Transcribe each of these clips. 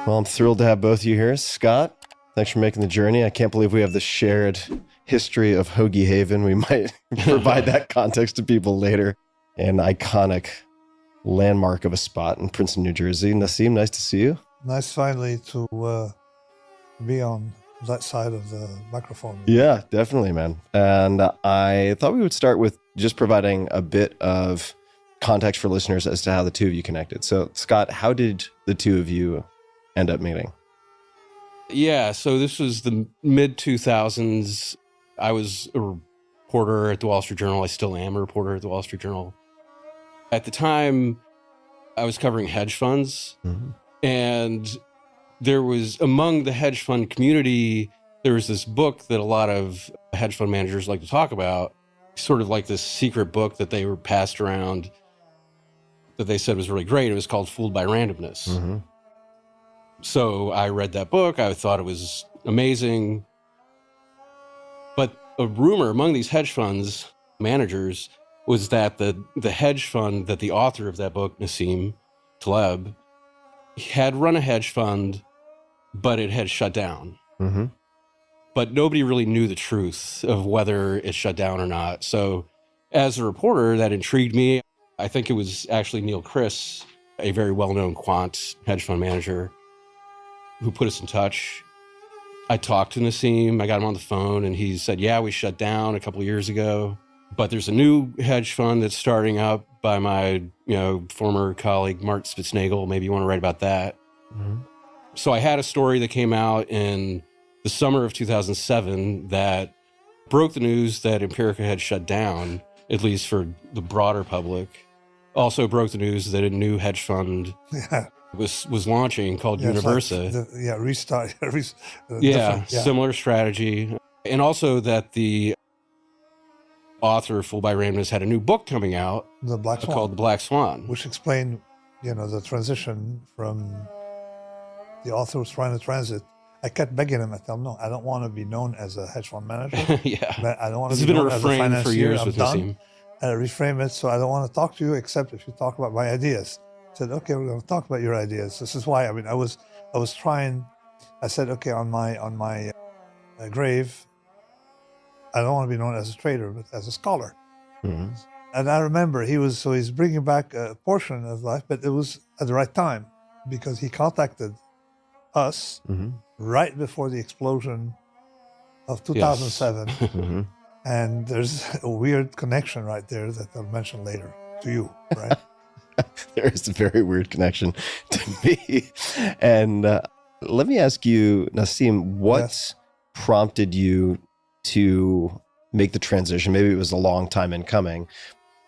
Well, I'm thrilled to have both of you here. Scott, thanks for making the journey. I can't believe we have the shared history of Hoagie Haven. We might provide that context to people later. An iconic landmark of a spot in Princeton, New Jersey. Nassim, nice to see you. Nice finally to be on that side of the microphone. Yeah, definitely, man. And I thought we would start with just providing a bit of context for listeners as to how the two of you connected. So, Scott, how did the two of you end up meeting? Yeah, so this was the mid-2000s. I was a reporter at the Wall Street Journal. I still am a reporter at the Wall Street Journal. At the time, I was covering hedge funds, and there was, among the hedge fund community, there was this book that a lot of hedge fund managers like to talk about, sort of like this secret book that they were passed around that they said was really great. It was called Fooled by Randomness. So I read that book. I thought it was amazing. But a rumor among these hedge funds managers was that the hedge fund that the author of that book, Nassim Taleb, had run a hedge fund, but it had shut down. But nobody really knew the truth of whether it shut down or not. So as a reporter, that intrigued me. I think it was actually Neil Chris, a very well-known quant hedge fund manager, who put us in touch. I talked to Nassim. I got him on the phone, and he said, yeah, we shut down a couple of years ago, but there's a new hedge fund that's starting up by my former colleague, Mark Spitznagel. Maybe you want to write about that. So I had a story that came out in the summer of 2007 that broke the news that Empirica had shut down, at least for the broader public. Also broke the news that a new hedge fund was launching called Universa. Like restart. Similar strategy. And also that the author of Fooled by Randomness had a new book coming out called The Black Swan. Which explained, the transition from the author was trying to transit. I kept begging him. I tell him, no, I don't want to be known as a hedge fund manager. I don't want to be known as a financier. This has been a refrain for years with Nassim. And I reframe it, so I don't want to talk to you except if you talk about my ideas. I said, okay, we're going to talk about your ideas. This is why. I was trying. I said, okay, on my grave, I don't want to be known as a trader, but as a scholar. And I remember he's bringing back a portion of life, but it was at the right time because he contacted us right before the explosion of 2007. Yes. And there's a weird connection right there that I'll mention later to you, right? There is a very weird connection to me. And let me ask you, Nassim, what prompted you to make the transition? Maybe it was a long time in coming,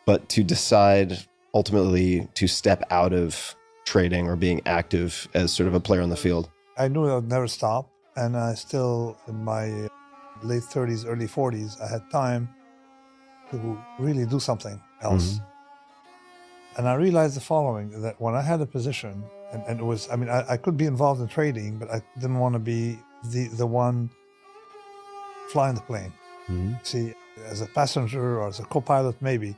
but to decide ultimately to step out of trading or being active as sort of a player on the field? I knew I would never stop. And I still, in my late 30s, early 40s, I had time to really do something else. And I realized the following, that when I had a position, and it was, I could be involved in trading, but I didn't want to be the one flying the plane. See, as a passenger or as a co-pilot, maybe.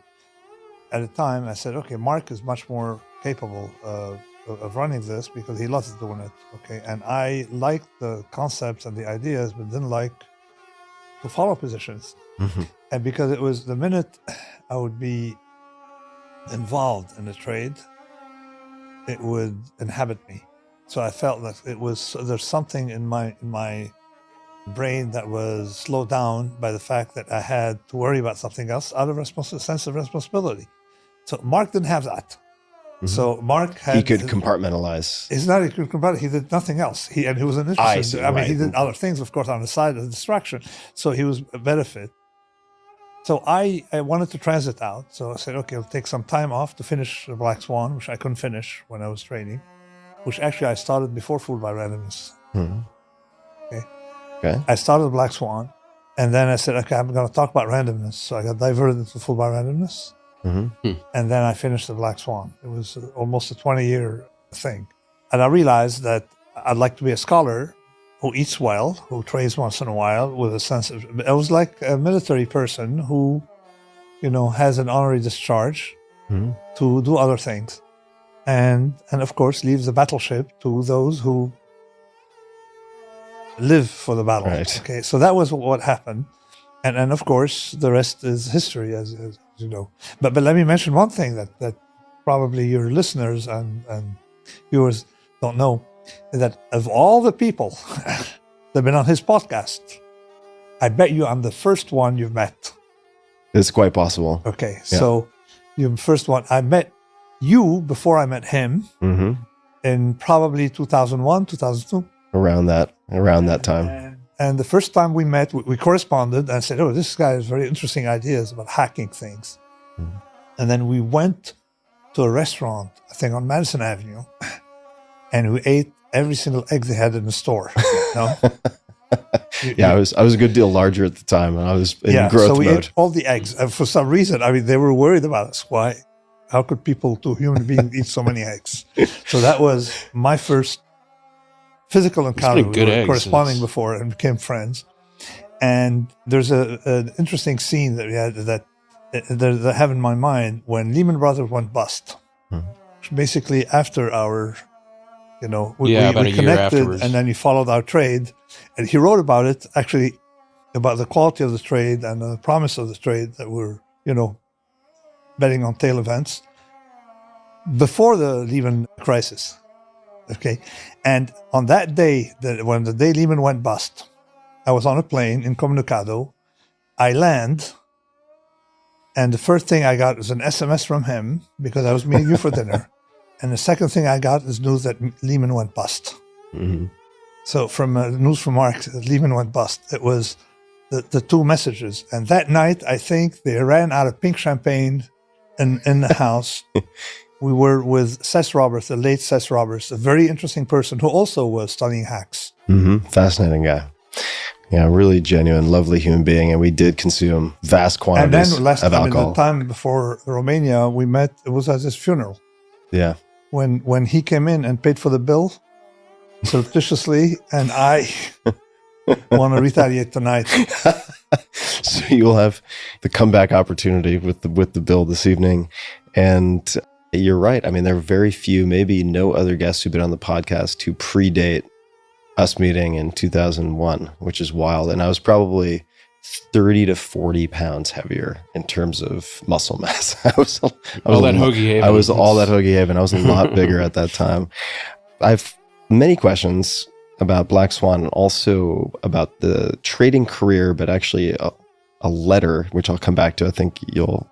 At the time, I said, okay, Mark is much more capable of running this because he loves doing it, okay? And I liked the concepts and the ideas, but didn't like to follow positions. And because it was the minute I would be involved in the trade, it would inhabit me. So I felt that there's something in my brain that was slowed down by the fact that I had to worry about something else out of sense of responsibility. So Mark didn't have that. So Mark had... He could compartmentalize. It's not he could compartmentalize. He did nothing else. He was an interesting... He did other things, of course, on the side of the distraction. So he was a benefit. So I wanted to transit out. So I said, okay, I'll take some time off to finish the Black Swan, which I couldn't finish when I was trading, which actually I started before Fooled by Randomness. Okay. I started the Black Swan, and then I said, okay, I'm going to talk about randomness. So I got diverted into Fooled by Randomness. And then I finished the Black Swan. It was almost a 20-year thing. And I realized that I'd like to be a scholar who eats well, who trades once in a while with a sense of... I was like a military person who, has an honorary discharge to do other things. And of course, leaves the battleship to those who live for the battle. Right. Okay, so that was what happened, and of course the rest is history, as you know. But let me mention one thing that probably your listeners and viewers don't know, is that of all the people that have been on his podcast, I bet you I'm the first one you've met. It's quite possible. Okay, Yeah. so you're the first one. I met you before I met him Hmm. in probably 2001, 2002. Around that time. And the first time we met, we corresponded and said, oh, this guy has very interesting ideas about hacking things. Mhm. And then we went to a restaurant, I think on Madison Avenue, and we ate every single egg they had in the store. No? Yeah, I was a good deal larger at the time, and I was in growth so we mode. ate all the eggs. And for some reason, I mean, they were worried about us. Why? How could people, two human beings, eat so many eggs? So that was my first physical encounter. good We were eggs. corresponding It's- before and became friends. And there's an interesting scene that we had that I have in my mind when Lehman Brothers went bust. Mhm. Basically, after our, we about a year connected, afterwards. and then he followed our trade, and he wrote about it actually, about the quality of the trade and the promise of the trade that we're, betting on tail events before the Lehman crisis. Okay. And on that day, when the day Lehman went bust, I was on a plane in Comunicado. I land, and the first thing I got was an SMS from him because I was meeting you for dinner. And the second thing I got is news that Lehman went bust. Hmm. So from news from Mark that Lehman went bust, it was the two messages. And that night, I think they ran out of pink champagne in the house. We were with Seth Roberts, the late Seth Roberts, a very interesting person who also was studying hacks. Hmm. Fascinating guy. Yeah, really genuine, lovely human being, and we did consume vast And quantities then last of time, alcohol. the time before Romania, we met, it was at his funeral. Yeah. When he came in and paid for the bill surreptitiously, and I want to retaliate tonight. So you'll have the comeback opportunity with the bill this evening. And you're right. I mean, there are very few, maybe no other guests who've been on the podcast who predate us meeting in 2001, which is wild. And I was probably 30 to 40 pounds heavier in terms of muscle mass. I was all that Hoagie Haven. I was all that Hoagie Haven. I was a lot bigger at that time. I have many questions about Black Swan and also about the trading career, but actually a letter, which I'll come back to. I think you'll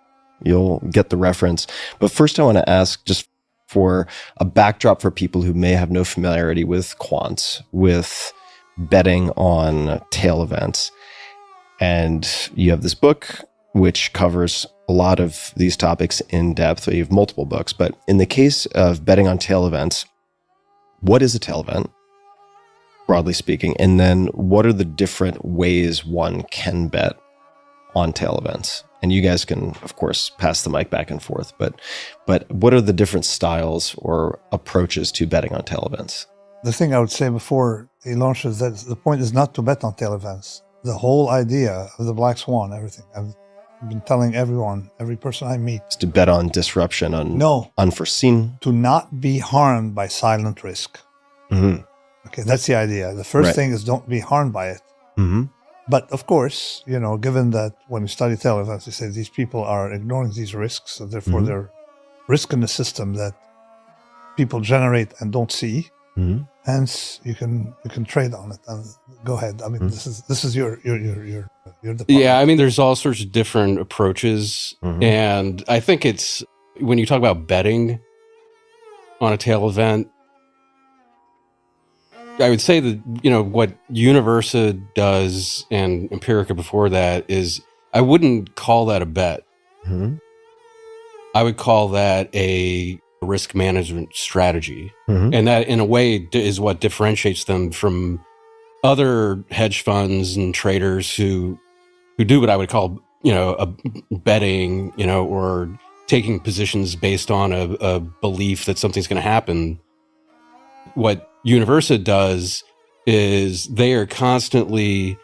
get the reference. But first I want to ask, just for a backdrop for people who may have no familiarity with quants, with betting on tail events. And you have this book, which covers a lot of these topics in depth. So you have multiple books. But in the case of betting on tail events, what is a tail event, broadly speaking? And then what are the different ways one can bet on tail events? And you guys can, of course, pass the mic back and forth. But what are the different styles or approaches to betting on tail events? The thing I would say before he launches that the point is not to bet on tail events. The whole idea of the Black Swan, everything. I've been telling everyone, every person I meet. It's to bet on disruption, on No, unforeseen. to not be harmed by silent risk. Mm-hmm. Okay, that's the idea. The first Right. thing is don't be harmed by it. Mm-hmm. But of course, given that when you study tail events, you say these people are ignoring these risks, so therefore Mhm. they're risk in the system that people generate and don't see. Mm-hmm. Hence, you can trade on it. And go ahead. I mean, Mhm. this is your department. Yeah, I mean, there's all sorts of different approaches. Mhm. And I think it's when you talk about betting on a tail event, I would say that, what Universa does and Empirica before that is I wouldn't call that a bet. Mm-hmm. I would call that a risk management strategy. Mm-hmm. And that, in a way, is what differentiates them from other hedge funds and traders who do what I would call, a betting, or taking positions based on a belief that something's going to happen. What Universa does is they are constantly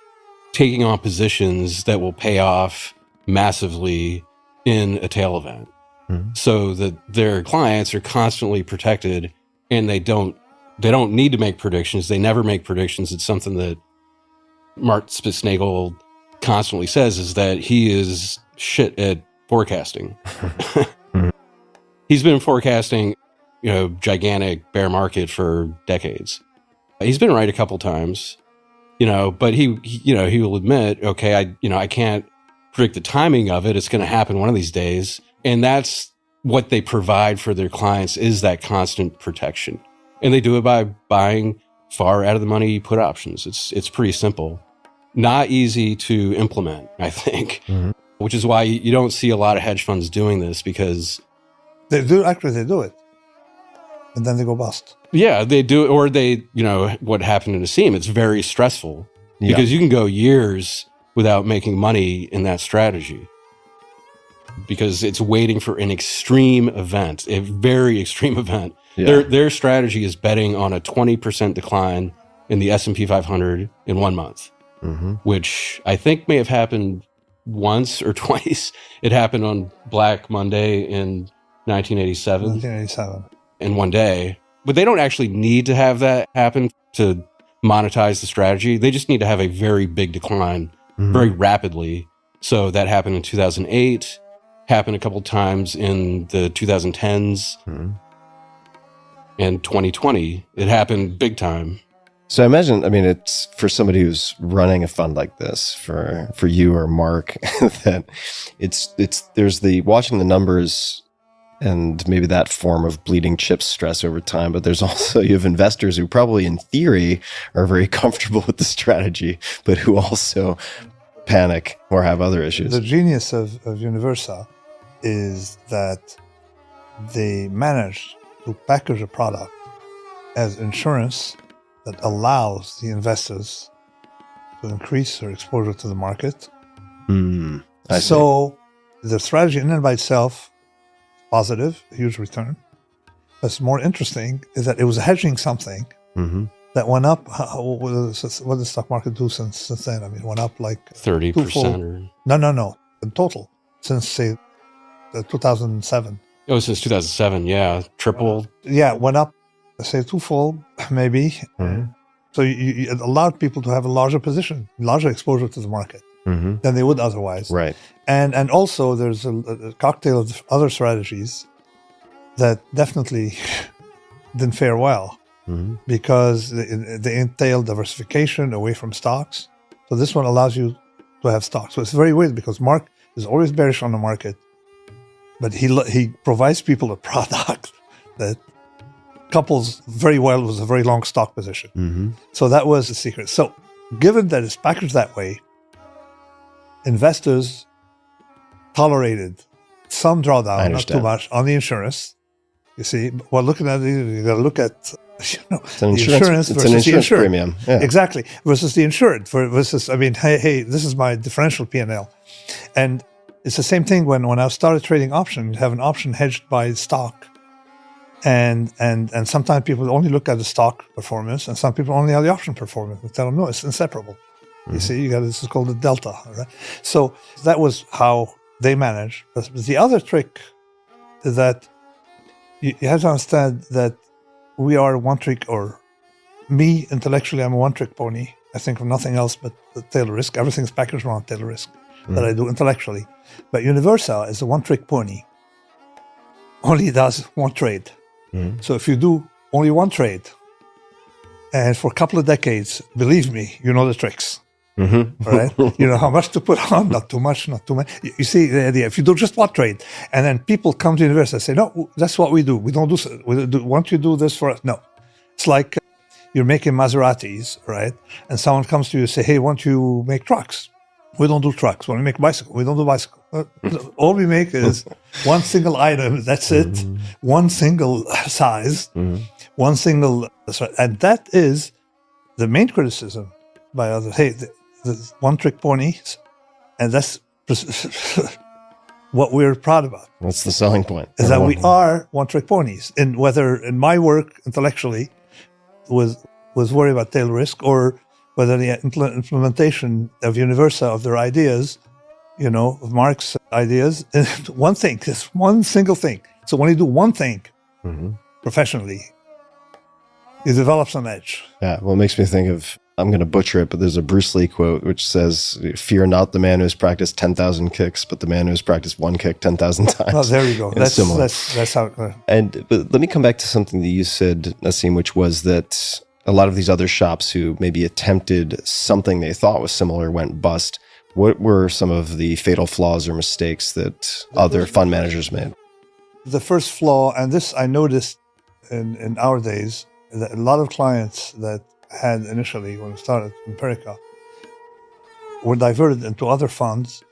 taking on positions that will pay off massively in a tail event. Mhm. So that their clients are constantly protected, and they don't need to make predictions. They never make predictions. It's something that Mark Spitznagel constantly says is that he is shit at forecasting. He's been forecasting, gigantic bear market for decades. He's been right a couple times, but he will admit, okay, I can't predict the timing of it. It's going to happen one of these days. And that's what they provide for their clients, is that constant protection. And they do it by buying far out of the money put options. It's pretty simple. Not easy to implement, I think, which is why you don't see a lot of hedge funds doing this, because they do it. And then they go bust. Yeah, they do it. Or they, what happened to Nassim, it's very stressful because you can go years without making money in that strategy because it's waiting for an extreme event, a very extreme event. Yeah. Their strategy is betting on a 20% decline in the S&P 500 in 1 month, which I think may have happened once or twice. It happened on Black Monday in 1987. In one day. But they don't actually need to have that happen to monetize the strategy. They just need to have a very big decline very rapidly. So that happened in 2008, happened a couple times in the 2010s, and 2020. It happened big time. So I imagine, it's for somebody who's running a fund like this, for you or Mark, that there's the watching the numbers and maybe that form of bleeding chips stress over time. But there's also, you have investors who probably in theory are very comfortable with the strategy, but who also panic or have other issues. The genius of Universa is that they managed to package a product as insurance that allows the investors to increase their exposure to the market. So the strategy in and by itself, positive, huge return. What's more interesting is that it was hedging something that went up. What did the stock market do since then? It went up like 30%. No. In total, since say 2007. Oh, since 2007, yeah, tripled. Yeah, it went up, say twofold, maybe. So it allowed people to have a larger position, larger exposure to the market than they would otherwise. Right. And also there's a cocktail of other strategies that definitely didn't fare well because they entail diversification away from stocks. So this one allows you to have stocks. So it's very weird because Mark is always bearish on the market, but he provides people a product that couples very well with a very long stock position. So that was the secret. So given that it's packaged that way, investors tolerated some drawdown, not too much, on the insurance. You see, well, looking at it, you got to look at it's an insurance versus the insured premium. Yeah. Exactly, versus the insured. Versus, hey, this is my differential P&L, and it's the same thing when I started trading option. You have an option hedged by stock, and sometimes people only look at the stock performance, and some people only at the option performance. And tell them no, it's inseparable. You see, this is called the delta, right? So that was how they manage. But the other trick is that you have to understand that we are one trick, or me intellectually, I'm a one trick pony. I think of nothing else but the tail risk. Everything's packaged around tail risk that I do intellectually. But Universa is a one trick pony. Only does one trade. So if you do only one trade, and for a couple of decades, believe me, you know the tricks. Right? You know how much to put on, not too much, not too much. You see the idea. If you do just one trade, and then people come to Universa and say, no, that's what we do. We don't do, won't you do this for us? No. It's like you're making Maseratis, right? And someone comes to you and say, hey, won't you make trucks? We don't do trucks. When we make bicycle, we don't do bicycle. All we make is one single item. That's it. One single size, one single, and that is the main criticism by others. Hey, the one trick ponies, and that's what we're proud about. That's the selling point. Is that we are one trick ponies. And whether in my work intellectually was worried about tail risk, or whether the implementation of Universa of their ideas, of Mark's ideas, one thing, just one single thing. So when you do one thing professionally, you develop some edge. Yeah, well, it makes me think of I'm going to butcher it, but there's a Bruce Lee quote which says, "Fear not the man who has practiced 10,000 kicks, but the man who has practiced one kick 10,000 times." Oh, there you go. That's how it goes. But let me come back to something that you said, Nassim, which was that a lot of these other shops who maybe attempted something they thought was similar went bust. What were some of the fatal flaws or mistakes that other fund managers made? The first flaw, and this I noticed in our days, that a lot of clients that had initially when we started Empirica were diverted into other funds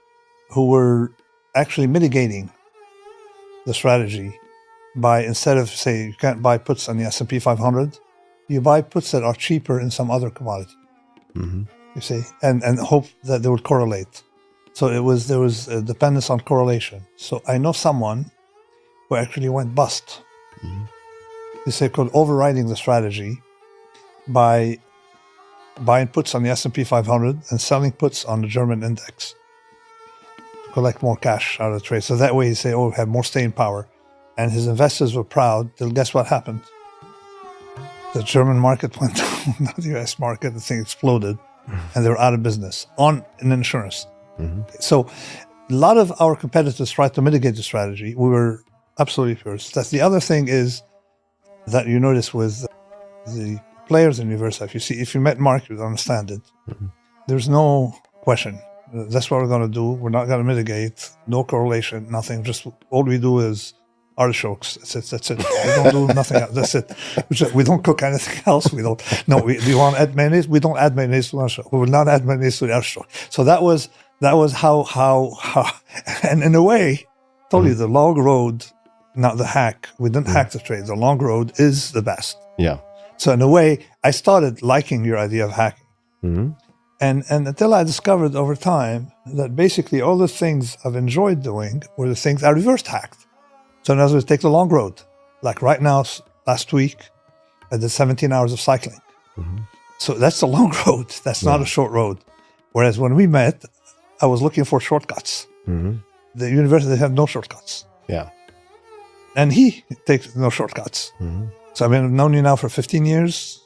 who were actually mitigating the strategy by, instead of, say, you can't buy puts on the S&P 500, you buy puts that are cheaper in some other commodity. Mm-hmm. You see, and hope that they would correlate. So there was a dependence on correlation. So I know someone who actually went bust. Mm-hmm. They called overriding the strategy by buying puts on the S&P 500 and selling puts on the German index to collect more cash out of the trade. So that way you say, oh, we have more staying power. And his investors were proud. Till guess what happened? The German market went down, not the US market. The thing exploded, and they were out of business in insurance. Mm-hmm. So a lot of our competitors tried to mitigate the strategy. We were absolutely first. That's the other thing is that you notice with the players in Universa. If you met Mark, you'd understand it. Mm-hmm. There's no question. That's what we're going to do. We're not going to mitigate. No correlation, nothing. Just all we do is artichokes. That's it. We don't do nothing else. That's it. We don't cook anything else. We don't. No, we want to add mayonnaise. We don't add mayonnaise to artichoke. We will not add mayonnaise to the artichoke. So that was how. And in a way, I told you the long road, not the hack. We didn't hack the trade. The long road is the best. Yeah. So in a way, I started liking your idea of hacking. Mm-hmm. And until I discovered over time that basically all the things I've enjoyed doing were the things I reversed hacked. So in other words, take the long road. Like right now, last week, I did 17 hours of cycling. Mm-hmm. So that's a long road. That's not a short road. Whereas when we met, I was looking for shortcuts. Mm-hmm. The university have no shortcuts. Yeah. And he takes no shortcuts. Mm-hmm. So I've known you now for 15 years.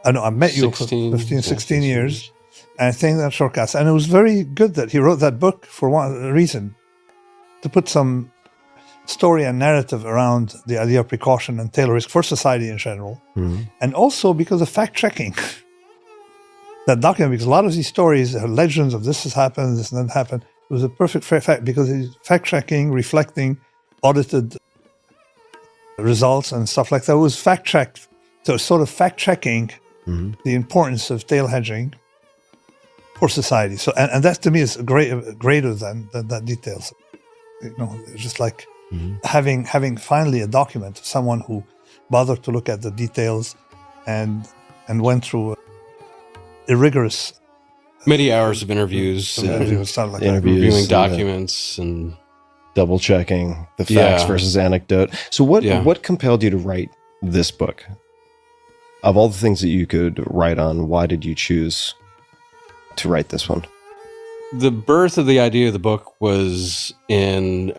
I know I met you for 16 years. And I think that shortcuts. And it was very good that he wrote that book for one reason, to put some story and narrative around the idea of precaution and tail risk for society in general. Mm-hmm. And also because of fact-checking. That document, because a lot of these stories are legends of this has happened, this didn't happen. It was a perfect fact because he's fact-checking, reflecting, audited results and stuff like that. It was fact-checked. So sort of fact-checking the importance of tail hedging for society. So, and that to me is greater than that details. You know, it's just like having finally a document, someone who bothered to look at the details and went through a rigorous many hours of interviews, reviewing documents and double checking the facts versus anecdote. So what compelled you to write this book? Of all the things that you could write on, why did you choose to write this one? The birth of the idea of the book was in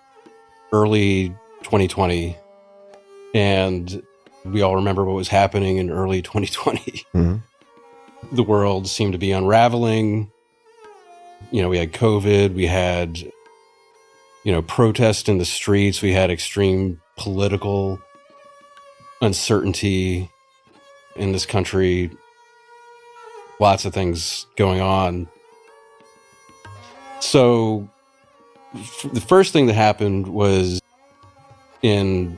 early 2020, and we all remember what was happening in early 2020. Mm-hmm. The world seemed to be unraveling. You know, we had COVID, we had, protest in the streets, we had extreme political uncertainty in this country, lots of things going on. So the first thing that happened was in,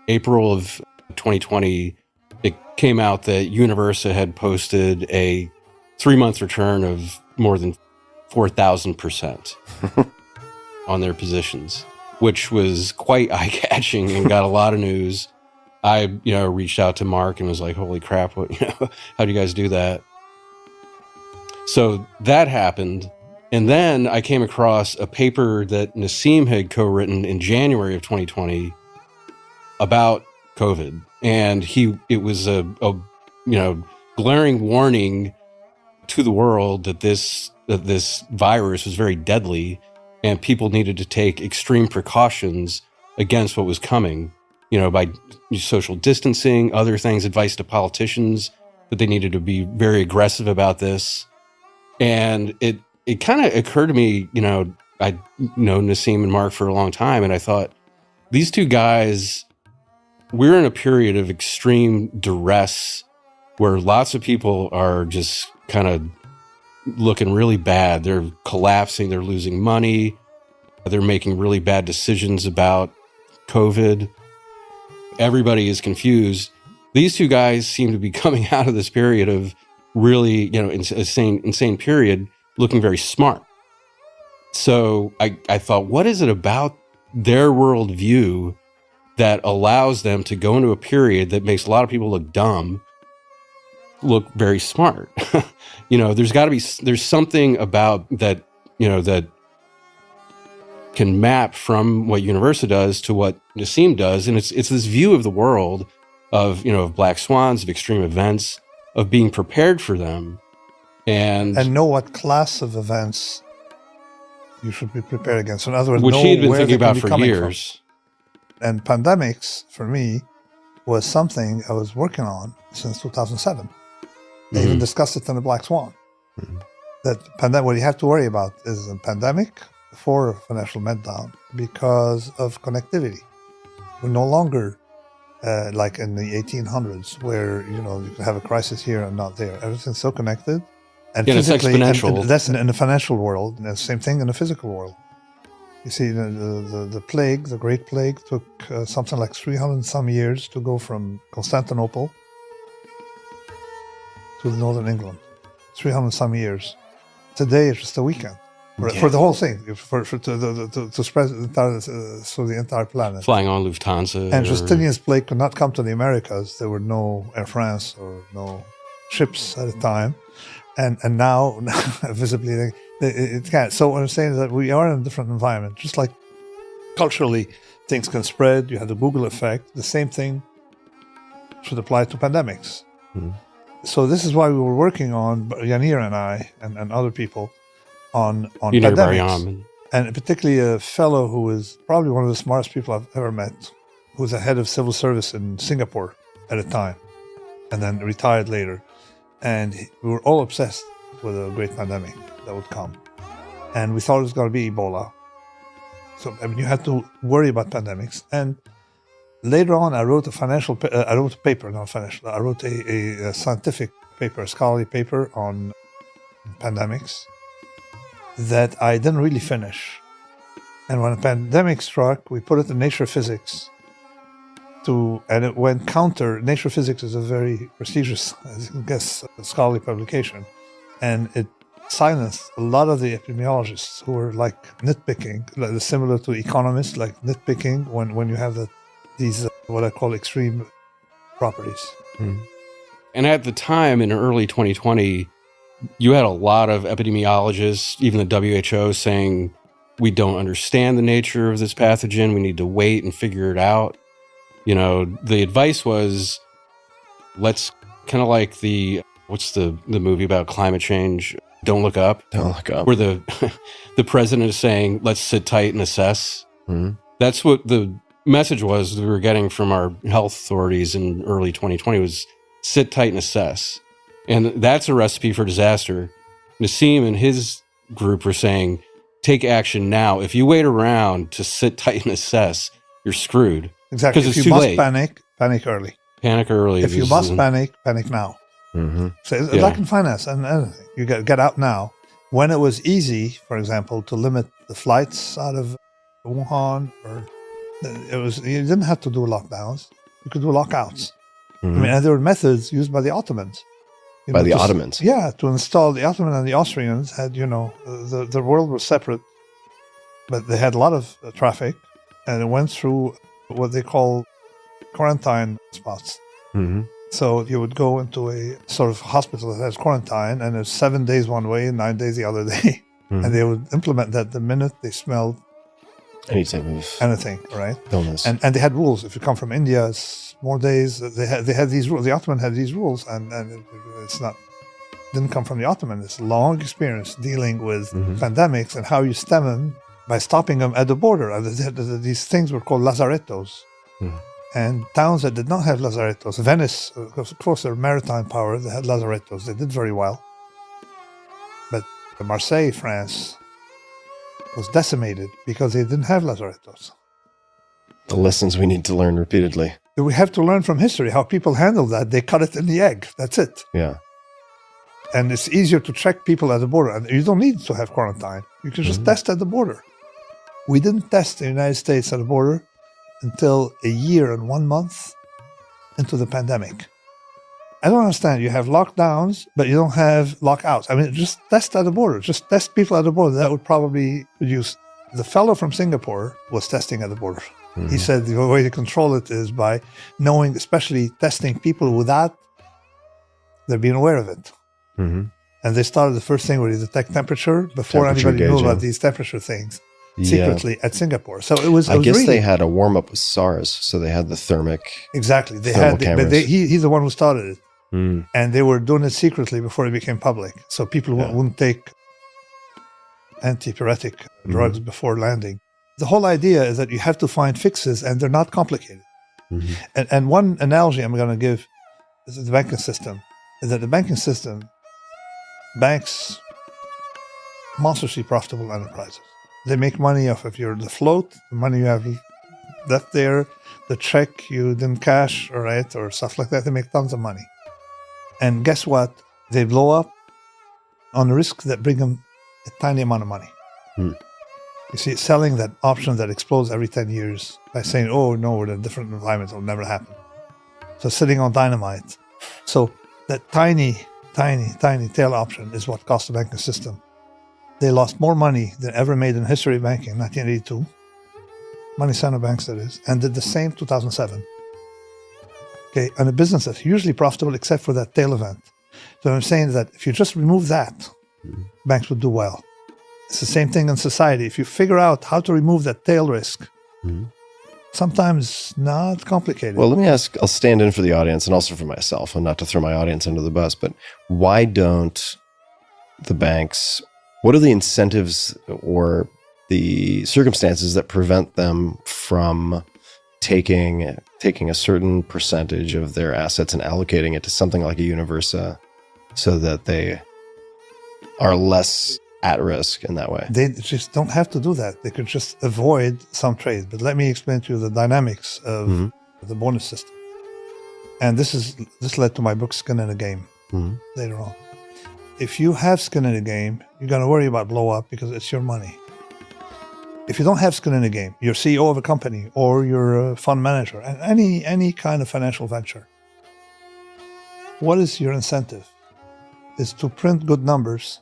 April of 2020, it came out that Universa had posted a 3-month return of more than 4,000% on their positions, which was quite eye-catching and got a lot of news. I, reached out to Mark and was like, holy crap, how do you guys do that? So that happened. And then I came across a paper that Nassim had co-written in January of 2020 about COVID. And it was a glaring warning to the world that this virus was very deadly and people needed to take extreme precautions against what was coming. by social distancing, other things, advice to politicians that they needed to be very aggressive about this. And it kind of occurred to me, I'd known Nassim and Mark for a long time, and I thought, these two guys, we're in a period of extreme duress where lots of people are just kind of looking really bad. They're collapsing, they're losing money, they're making really bad decisions about COVID. Everybody is confused. These two guys seem to be coming out of this period of really, insane period, looking very smart. So I thought, what is it about their worldview that allows them to go into a period that makes a lot of people look dumb, look very smart? There's something about that, that can map from what Universa does to what Nassim does. And it's this view of the world of black swans, of extreme events, of being prepared for them. And know what class of events you should be prepared against. In other words, which know he had been where thinking they can about be for coming years. from. And pandemics, for me, was something I was working on since 2007. They even discussed it in the Black Swan. That what you have to worry about is a pandemic before a financial meltdown because of connectivity. We're no longer like in the 1800s where, you could have a crisis here and not there. Everything's so connected. And it's exponential. And that's in the financial world, and the same thing in the physical world. You see, the plague, the Great Plague, took something like 300 and some years to go from Constantinople to northern England. 300 and some years. Today, it's just a weekend for the whole thing, to spread the entire planet. Flying on Lufthansa. And Justinian's plague could not come to the Americas. There were no Air France or no ships at the time. And now, visibly, it can't. So what I'm saying is that we are in a different environment. Just like culturally, things can spread. You have the Google effect. The same thing should apply to pandemics. So this is why we were working on, Yanir and I and other people, on pandemics. And particularly a fellow who is probably one of the smartest people I've ever met, who was a head of civil service in Singapore at the time, and then retired later. And we were all obsessed with a great pandemic that would come. And we thought it was going to be Ebola. So, you had to worry about pandemics. And later on, I wrote a scientific paper, a scholarly paper on pandemics that I didn't really finish. And when a pandemic struck, we put it in Nature Physics. And it went counter. Nature Physics is a very prestigious, scholarly publication, and it silenced a lot of the epidemiologists who were like nitpicking, similar to economists, like nitpicking when you have these what I call extreme properties. And at the time, in early 2020, you had a lot of epidemiologists, even the WHO, saying we don't understand the nature of this pathogen. We need to wait and figure it out. The advice was, let's kind of like what's the movie about climate change? Don't Look Up. Don't Look Up. Where the president is saying, let's sit tight and assess. That's what the message was that we were getting from our health authorities in early 2020 was sit tight and assess. And that's a recipe for disaster. Nassim and his group were saying, take action now. If you wait around to sit tight and assess, you're screwed. Exactly. Because if you must panic early. Panic early. If you must panic now. So like in finance and anything, you get out now. When it was easy, for example, to limit the flights out of Wuhan, you didn't have to do lockdowns. You could do lockouts. And there were methods used by the Ottomans. Ottomans? Yeah, to install the Ottomans and the Austrians had, the world was separate, but they had a lot of traffic, and it went through what they call quarantine spots. So you would go into a sort of hospital that has quarantine, and it's 7 days one way and 9 days the other day. And they would implement that the minute they smelled anything, right? Illness. And they had rules. If you come from India, it's more days. They had these rules. The Ottoman had these rules, and it's not didn't come from the Ottoman. It's a long experience dealing with pandemics and how you stem them by stopping them at the border. These things were called lazarettos. And towns that did not have lazarettos, Venice, of course, they're a maritime power, they had lazarettos, they did very well. But Marseille, France, was decimated because they didn't have lazarettos. The lessons we need to learn repeatedly. We have to learn from history how people handle that. They cut it in the egg. That's it. Yeah. And it's easier to check people at the border. And you don't need to have quarantine. You can just test at the border. We didn't test the United States at the border until a year and 1 month into the pandemic. I don't understand. You have lockdowns, but you don't have lockouts. I mean, just test at the border. Just test people at the border. That would probably reduce. The fellow from Singapore was testing at the border. He said the way to control it is by knowing, especially testing people without they're being aware of it. And they started the first thing where you detect temperature before anybody knew about these temperature things secretly at Singapore. So it was. I guess really, they had a warm up with SARS, so they had the thermic. Exactly, they thermal had, cameras. but he's the one who started it, and they were doing it secretly before it became public, so people wouldn't take antipyretic drugs before landing. The whole idea is that you have to find fixes, and they're not complicated. And one analogy I'm going to give is the banking system. Is that the banking system, banks, monstrously profitable enterprises. They make money off of the float, the money you have left there, the check you didn't cash, all right, or stuff like that. They make tons of money. And guess what? They blow up on risks that bring them a tiny amount of money. You see, selling that option that explodes every 10 years by saying, oh, no, we're in a different environment, it'll never happen. So sitting on dynamite. So that tiny tail option is what cost the banking system. They lost more money than ever made in the history of banking in 1982. Money center banks, that is, and did the same 2007. Okay, and a business that's hugely profitable except for that tail event. So I'm saying that if you just remove that, banks would do well. It's the same thing in society. If you figure out how to remove that tail risk, sometimes not complicated. Well, let me ask, I'll stand in for the audience and also for myself, and not to throw my audience under the bus, but why don't the banks, what are the incentives or the circumstances that prevent them from taking a certain percentage of their assets and allocating it to something like a Universa so that they are less at risk in that way? They just don't have to do that. They could just avoid some trades. But let me explain to you the dynamics of the bonus system. And this led to my book, Skin in the Game, later on. If you have skin in the game, you're going to worry about blow up because it's your money. If you don't have skin in the game, you're CEO of a company or you're a fund manager, and any kind of financial venture, what is your incentive? Is to print good numbers,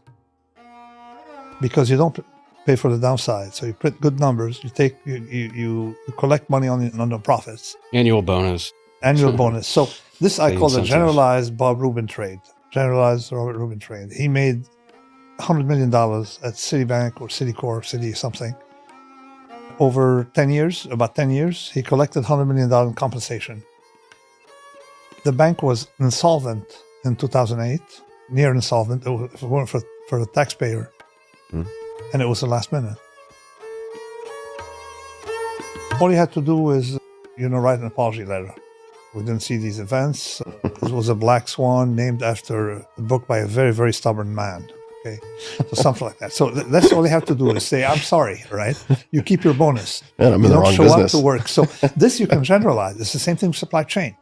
because you don't pay for the downside. So you print good numbers. You collect money on the profits. Annual bonus. Bonus. So this I call the incentives. generalized Bob Rubin trade. Generalized Robert Rubin trade. He made $100 million at Citibank or Citicorp, Citi something. Over 10 years, about 10 years, he collected $100 million in compensation. The bank was insolvent in 2008, near insolvent. It weren't for the taxpayer. And it was the last minute. All you had to do is, write an apology letter. We didn't see these events. It was a black swan named after a book by a very, very stubborn man. Okay, so something like that. So that's all you have to do is say, I'm sorry, right? You keep your bonus. Man, I'm you in the don't wrong show business. up to work. So this you can generalize. It's the same thing with supply chain.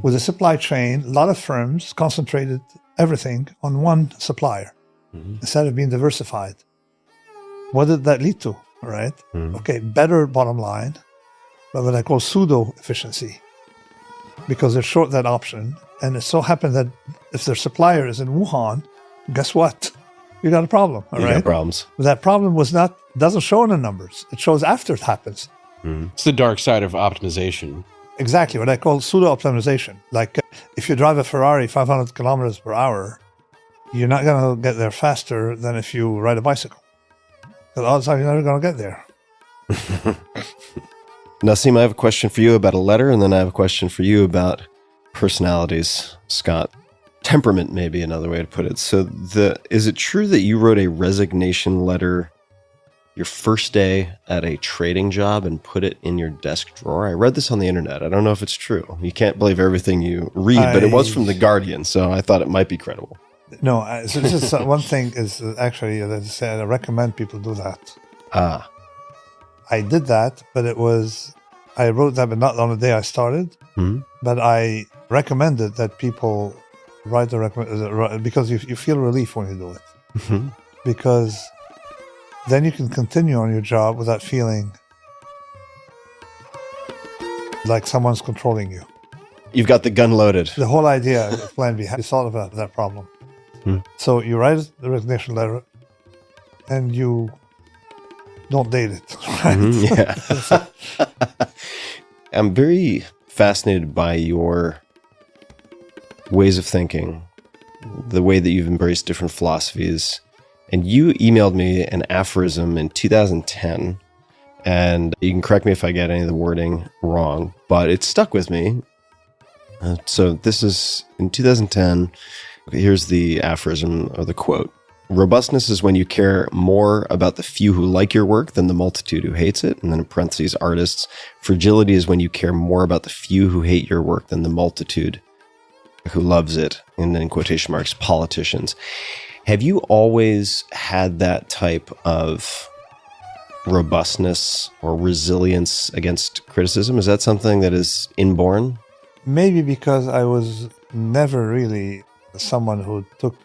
With a supply chain, a lot of firms concentrated everything on one supplier instead of being diversified. What did that lead to, right? Okay, better bottom line, but what I call pseudo-efficiency, because they're short that option. And it so happened that if their supplier is in Wuhan, guess what? You got a problem, all You right? got problems. But that problem doesn't show in the numbers. It shows after it happens. It's the dark side of optimization. Exactly, what I call pseudo-optimization. Like if you drive a Ferrari 500 kilometers per hour, you're not going to get there faster than if you ride a bicycle. Because odds are you're never going to get there. Nassim, I have a question for you about a letter, and then I have a question for you about personalities, Scott. Temperament may be another way to put it. So is it true that you wrote a resignation letter your first day at a trading job and put it in your desk drawer. I read this on the internet. I don't know if it's true. You can't believe everything you read, but it was from The Guardian, so I thought it might be credible. No, so this is one thing is actually, as I said, I recommend people do that. Ah. I did that, but I wrote that, but not on the day I started. Mm-hmm. But I recommended that people write because you feel relief when you do it. Mm-hmm. Because then you can continue on your job without feeling like someone's controlling you. You've got the gun loaded. The whole idea of Plan B, is solve that problem. So you write the resignation letter and you don't date it. Right? Mm-hmm, yeah. I'm very fascinated by your ways of thinking, the way that you've embraced different philosophies. And you emailed me an aphorism in 2010, and you can correct me if I get any of the wording wrong, but it stuck with me. So this is in 2010. Here's the aphorism or the quote. Robustness is when you care more about the few who like your work than the multitude who hates it. And then in parentheses, artists. Fragility is when you care more about the few who hate your work than the multitude who loves it. And then in quotation marks, politicians. Have you always had that type of robustness or resilience against criticism? Is that something that is inborn? Maybe because I was never really someone who took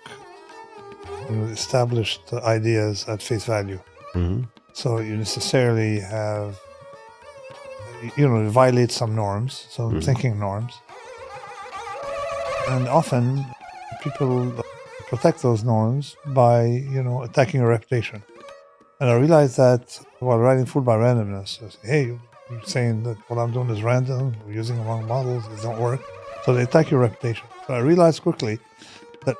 established ideas at face value. Mm-hmm. So you necessarily have, violate some norms, some thinking norms. And often people protect those norms by, attacking your reputation. And I realized that while writing Fooled by Randomness, I say, hey, you're saying that what I'm doing is random, we're using the wrong models, it don't work. So they attack your reputation. So I realized quickly that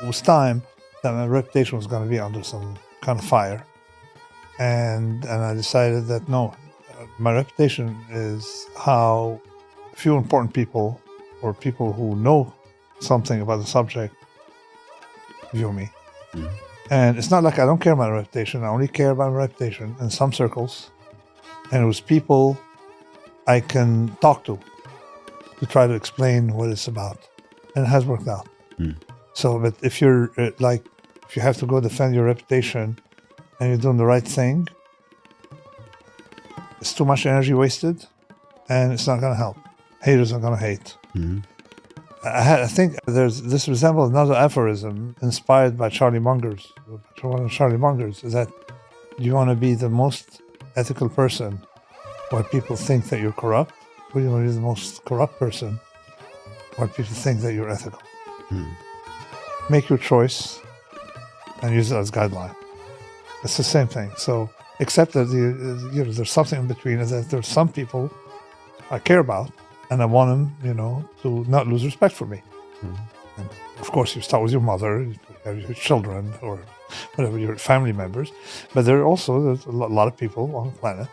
it was time that my reputation was going to be under some kind of fire. And I decided that no, my reputation is how few important people or people who know something about the subject view me. Mm-hmm. And it's not like I don't care about my reputation. I only care about my reputation in some circles. And it was people I can talk to try to explain what it's about. And it has worked out. Mm. So, but if you're if you have to go defend your reputation and you're doing the right thing, it's too much energy wasted and it's not going to help. Haters are going to hate. Mm-hmm. I think this resembles another aphorism inspired by Charlie Munger's. One of Charlie Munger's is that you want to be the most ethical person where people think that you're corrupt, or you want to be the most corrupt person where people think that you're ethical. Hmm. Make your choice and use it as guideline. It's the same thing. So, except that there's something in between, is that there's some people I care about, and I want them, to not lose respect for me. Mm-hmm. And of course, you start with your mother, your children, or whatever, your family members. But there's a lot of people on the planet,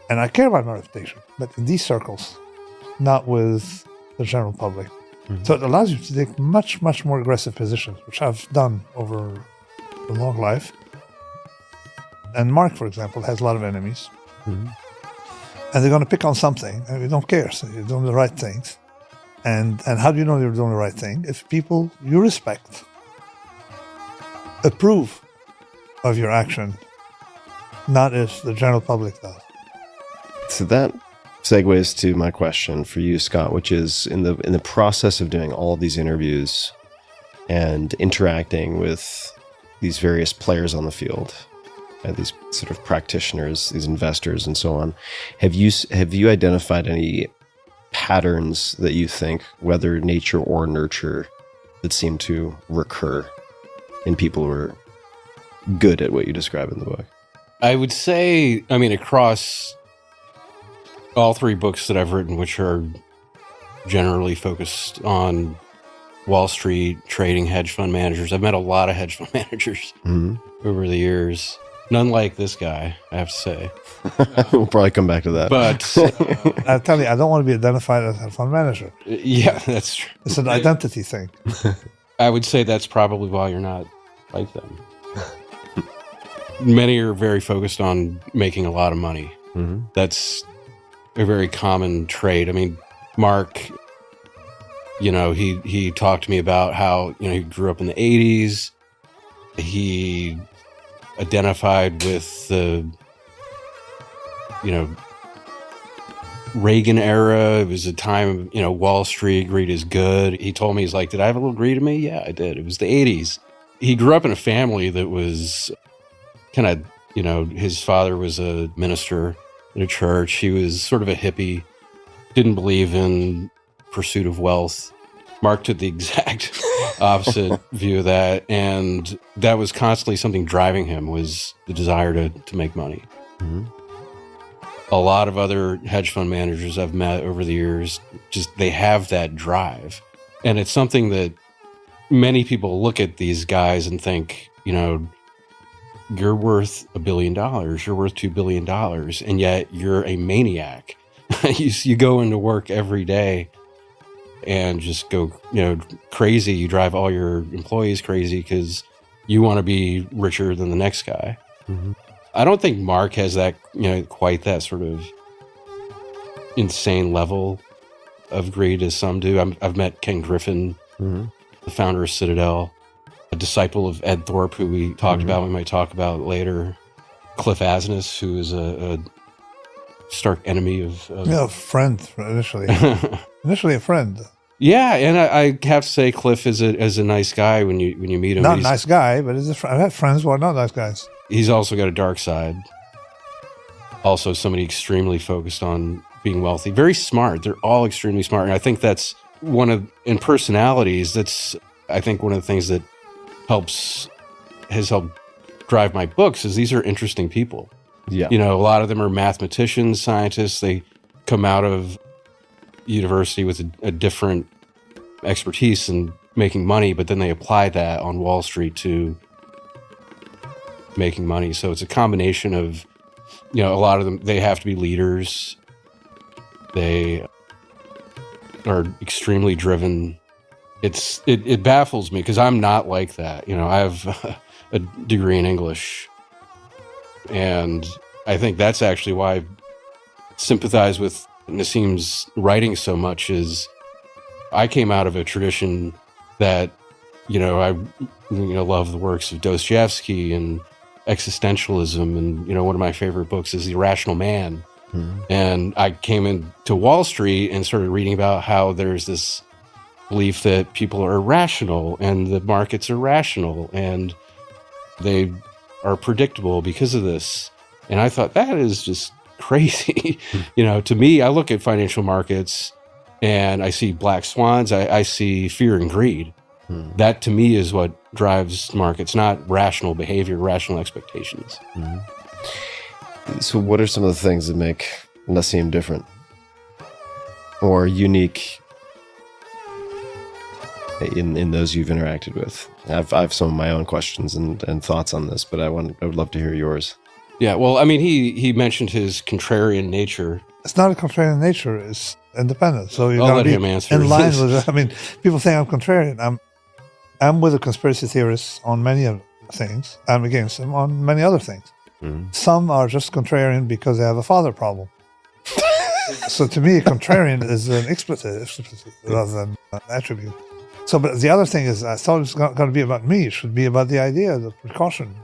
and I care about my reputation. But in these circles, not with the general public. Mm-hmm. So it allows you to take much, much more aggressive positions, which I've done over a long life. And Mark, for example, has a lot of enemies. Mm-hmm. And they're going to pick on something, and we don't care. So you're doing the right things. And how do you know you're doing the right thing? If people you respect approve of your action, not if the general public does. So that segues to my question for you, Scott, which is in the process of doing all of these interviews and interacting with these various players on the field, these sort of practitioners, these investors, and so on. Have you identified any patterns that you think, whether nature or nurture, that seem to recur in people who are good at what you describe in the book? I would say, across all three books that I've written, which are generally focused on Wall Street, trading, hedge fund managers, I've met a lot of hedge fund managers over the years. None like this guy, I have to say. We'll probably come back to that. But I'll tell you, I don't want to be identified as a fund manager. Yeah, that's true. It's an identity thing. I would say that's probably why you're not like them. many are very focused on making a lot of money. Mm-hmm. That's a very common trait. I mean, Mark, he talked to me about how, he grew up in the 80s. He identified with the, Reagan era. It was a time, Wall Street, greed is good. He told me, he's like, did I have a little greed in me? Yeah, I did. It was the 80s. He grew up in a family that was kind of, his father was a minister in a church. He was sort of a hippie, didn't believe in pursuit of wealth. Mark took the exact opposite view of that. And that was constantly something driving him, was the desire to make money. Mm-hmm. A lot of other hedge fund managers I've met over the years, they have that drive. And it's something that many people look at these guys and think, you're worth $1 billion, you're worth $2 billion, and yet you're a maniac. You go into work every day and just go, crazy. You drive all your employees crazy because you want to be richer than the next guy. Mm-hmm. I don't think Mark has that, quite that sort of insane level of greed as some do. I've met Ken Griffin, Mm-hmm. the founder of Citadel, a disciple of Ed Thorpe, who we talked about, we might talk about later. Cliff Asness, who is a stark enemy of friend initially. Initially a friend. Yeah, and I have to say, Cliff is a nice guy when you meet him. Not a nice guy, but I've had friends who are not nice guys. He's also got a dark side. Also, somebody extremely focused on being wealthy. Very smart. They're all extremely smart, and I think that's in personalities. That's, I think, one of the things that has helped drive my books is these are interesting people. Yeah. A lot of them are mathematicians, scientists. They come out of university with a different expertise in making money, but then they apply that on Wall Street to making money. So it's a combination of, a lot of them, they have to be leaders. They are extremely driven. It baffles me because I'm not like that. I have a degree in English, and I think that's actually why I sympathize with Nassim's writing so much. Is I came out of a tradition that, I love the works of Dostoevsky and existentialism, and one of my favorite books is The Irrational Man. Mm-hmm. And I came into Wall Street and started reading about how there's this belief that people are irrational and the markets are rational and they are predictable because of this. And I thought, that is just crazy. To me, I look at financial markets and I see black swans. I see fear and greed. Mm-hmm. That to me is what drives markets, not rational behavior, rational expectations. Mm-hmm. So what are some of the things that make Nassim different or unique in those you've interacted with? I have some of my own questions and thoughts on this, but I would love to hear yours. Yeah, well, I mean, he mentioned his contrarian nature. It's not a contrarian nature, it's independent. So you're I'll going let to him be answer. in line with it. I mean, people think I'm contrarian. I'm with the conspiracy theorists on many of things. I'm against them on many other things. Mm-hmm. Some are just contrarian because they have a father problem. So to me, contrarian is an expletive rather than an attribute. So, but the other thing is, I thought it's not going to be about me. It should be about the idea, the precaution.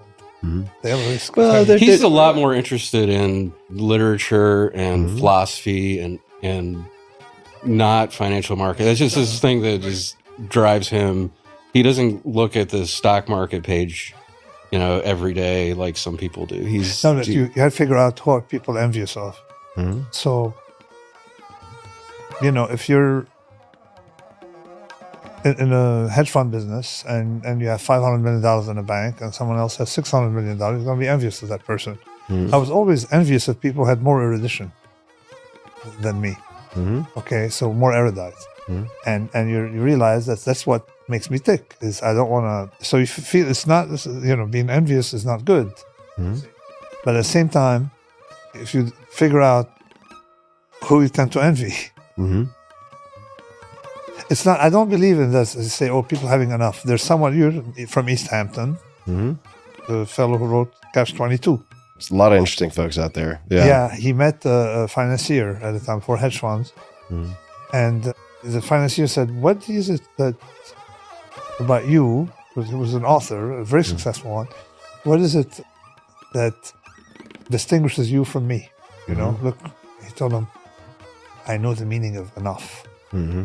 Mm-hmm. The risk. Well, he's a lot more interested in literature and philosophy and not financial market. That's just this thing that just drives him. He doesn't look at the stock market page, every day like some people do. You have to figure out what people are envious of. Mm-hmm. So, if you're in a hedge fund business and you have $500 million in a bank and someone else has $600 million, you're going to be envious of that person. Mm-hmm. I was always envious of people who had more erudition than me. Mm-hmm. Okay, so more erudite. Mm-hmm. And you realize that's what makes me tick, is I don't want to. So you feel it's not, being envious is not good. Mm-hmm. But at the same time, if you figure out who you tend to envy, mm-hmm. it's not, I don't believe in this, say, people having enough. There's someone, you're from East Hampton, mm-hmm. the fellow who wrote Catch-22. There's a lot of interesting folks out there. Yeah. Yeah, he met a financier at the time for hedge funds. Mhm. And the financier said, what is it that about you, because he was an author, a very successful one, what is it that distinguishes you from me? You know, look, he told him, I know the meaning of enough. Mhm.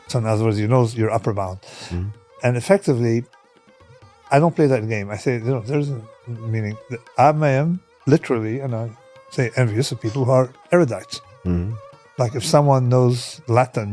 So in other words, you know your upper bound. Mhm. And effectively, I don't play that game. I say, there's a meaning. I am literally, and I say envious of people who are erudites. Mhm. Like if someone knows Latin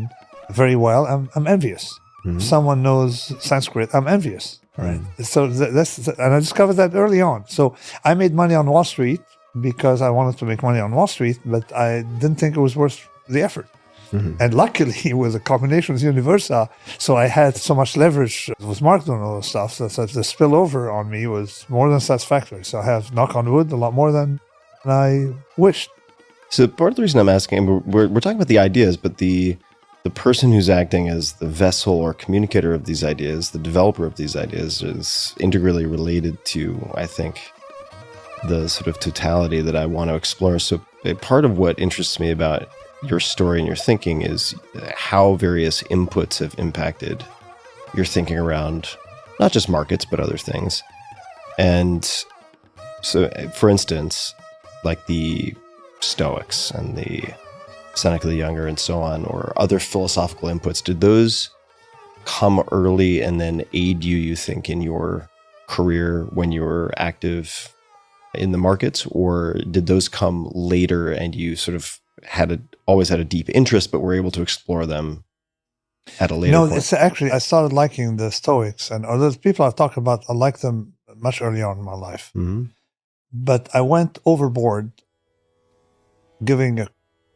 very well, I'm envious. Mhm. If someone knows Sanskrit, I'm envious. Right. So and I discovered that early on. So I made money on Wall Street because I wanted to make money on Wall Street, but I didn't think it was worth the effort. Mhm. And luckily, it was a combination with Universa, so I had so much leverage with Mark doing all this stuff, so the spillover on me was more than satisfactory. So I have, knock on wood, a lot more than I wished. So part of the reason I'm asking, we're talking about the ideas, but the person who's acting as the vessel or communicator of these ideas, the developer of these ideas, is integrally related to, I think, the sort of totality that I want to explore. So part of what interests me about your story and your thinking is how various inputs have impacted your thinking around not just markets, but other things. And so, for instance, like the Stoics and the Seneca the Younger and so on, or other philosophical inputs, did those come early and then aid you think, in your career when you were active in the markets, or did those come later and you sort of always had a deep interest, but were able to explore them at a later point? It's actually, I started liking the Stoics, and those people I've talked about, I liked them much early on in my life. Mm-hmm. But I went overboard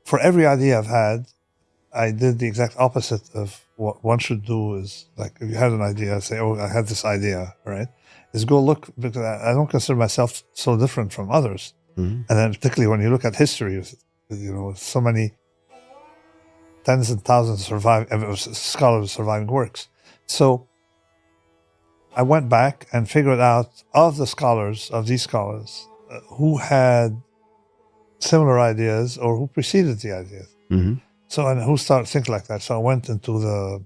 for every idea I've had, I did the exact opposite of what one should do. Is like, if you had an idea, say, oh, I had this idea, right? Is go look, because I don't consider myself so different from others. Mm-hmm. And then particularly when you look at history, so many tens and thousands of scholars surviving works. So I went back and figured out of these scholars, who had similar ideas or who preceded the ideas. Mm-hmm. So, and who started thinking like that. So I went into the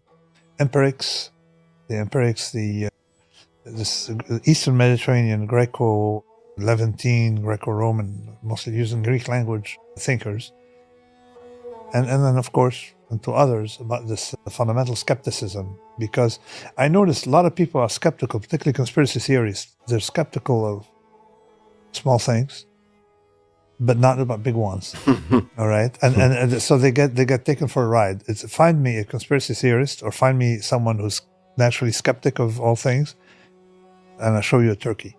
empirics, this Eastern Mediterranean, Greco-Levantine, Greco-Roman, mostly using Greek language thinkers. And then, of course, into others about this fundamental skepticism, because I noticed a lot of people are skeptical, particularly conspiracy theorists. They're skeptical of small things, but not about big ones. All right. And so they get taken for a ride. It's find me a conspiracy theorist or find me someone who's naturally skeptic of all things, and I'll show you a turkey.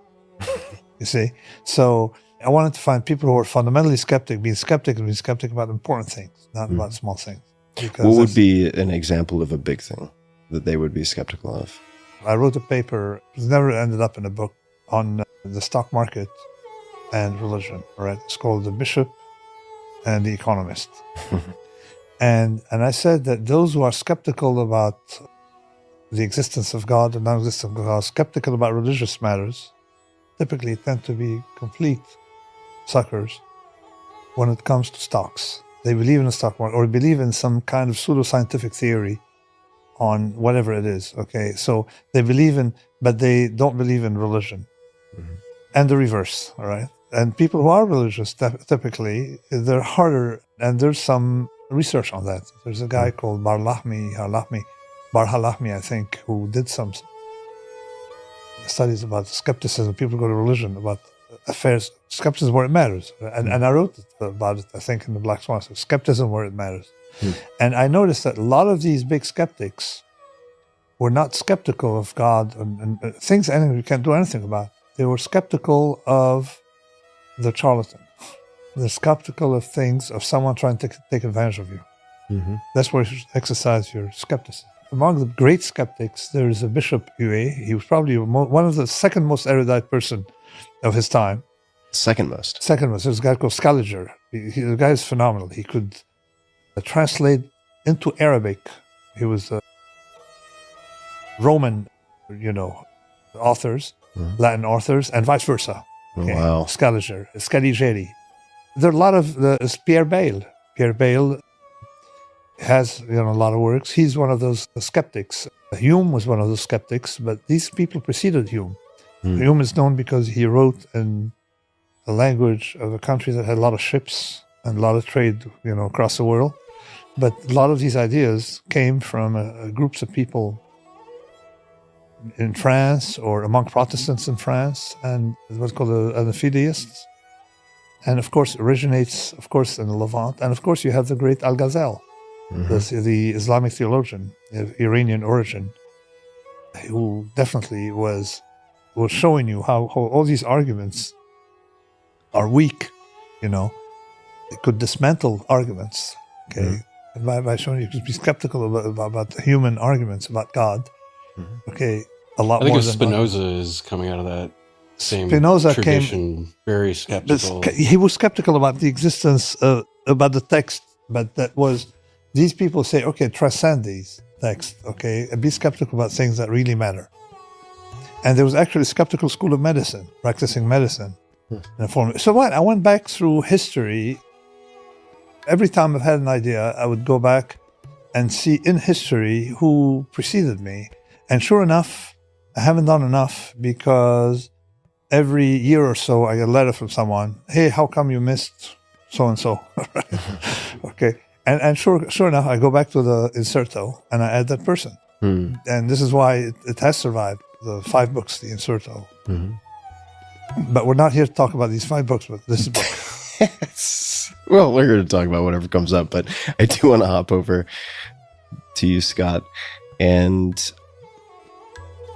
You see? So I wanted to find people who are fundamentally skeptic, being skeptic about important things, not about small things. Because what would be an example of a big thing that they would be skeptical of? I wrote a paper, it never ended up in a book, on the stock market and religion. Right? It's called The Bishop and the Economist. and I said that those who are skeptical about the existence of God and non-existence of God, skeptical about religious matters, typically tend to be complete suckers when it comes to stocks. They believe in the stock market or believe in some kind of pseudoscientific theory on whatever it is. Okay, so they believe in, but they don't believe in religion. Mm-hmm. And the reverse, all right? And people who are religious, typically, they're harder, and there's some research on that. There's a guy called Bar Halahmi, I think, who did some studies about skepticism. People go to religion about affairs, skepticism where it matters. And I wrote about it, I think, in the Black Swan, so skepticism where it matters. And I noticed that a lot of these big skeptics were not skeptical of God and things you can't do anything about. They were skeptical of the charlatan. They're skeptical of things, of someone trying to take advantage of you. Mm-hmm. That's where you should exercise your skepticism. Among the great skeptics, there is a Bishop Huet. He was probably one of the second most erudite person of his time. Second most. There's a guy called Scaliger. The guy is phenomenal. He could translate into Arabic. He was Roman, authors Latin authors, and vice versa. Oh, wow. Scaligeri. There are a lot of it's Pierre Bayle. Pierre Bayle has a lot of works. He's one of those skeptics. Hume was one of those skeptics, but these people preceded Hume. Hume is known because he wrote in the language of a country that had a lot of ships and a lot of trade, across the world. But a lot of these ideas came from groups of people in France or among Protestants in France, and what's called the Anaphideists. And of course, originates, in the Levant. And of course, you have the great Al-Ghazal, the Islamic theologian of Iranian origin, who definitely was showing you how all these arguments are weak. It could dismantle arguments. Okay, by showing you could be skeptical about the human arguments about God. Okay, a lot more. I think than Spinoza is coming out of that same Spinoza tradition, very skeptical. He was skeptical about the existence about the text, but that was these people say, okay, transcend these texts, okay, and be skeptical about things that really matter. And there was actually a skeptical school of medicine, practicing medicine. So what? I went back through history. Every time I've had an idea, I would go back and see in history who preceded me. And sure enough, I haven't done enough because every year or so I get a letter from someone. Hey, how come you missed so-and-so? Okay. And sure enough, I go back to the Inserto and I add that person. And this is why it has survived, the 5 books, the Inserto. But we're not here to talk about these 5 books, but this book. Well, we're going to talk about whatever comes up, but I do want to hop over to you, Scott, and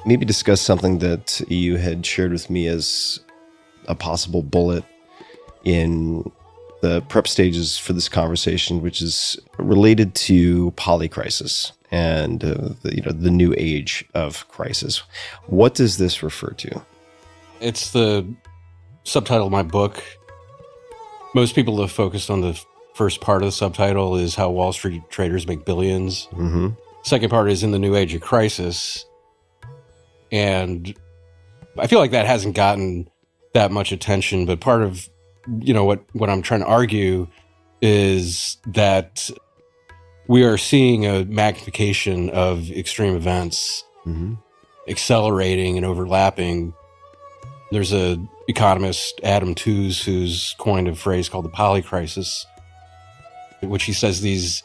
maybe discuss something that you had shared with me as a possible bullet in the prep stages for this conversation, which is related to polycrisis and the new age of crisis. What does this refer to? It's the subtitle of my book. Most people have focused on the first part of the subtitle is how Wall Street traders make billions. Second part is in the new age of crisis. And I feel like that hasn't gotten that much attention, but part of, what I'm trying to argue is that we are seeing a magnification of extreme events accelerating and overlapping. There's a economist, Adam Tooze, who's coined a phrase called the polycrisis, in which he says these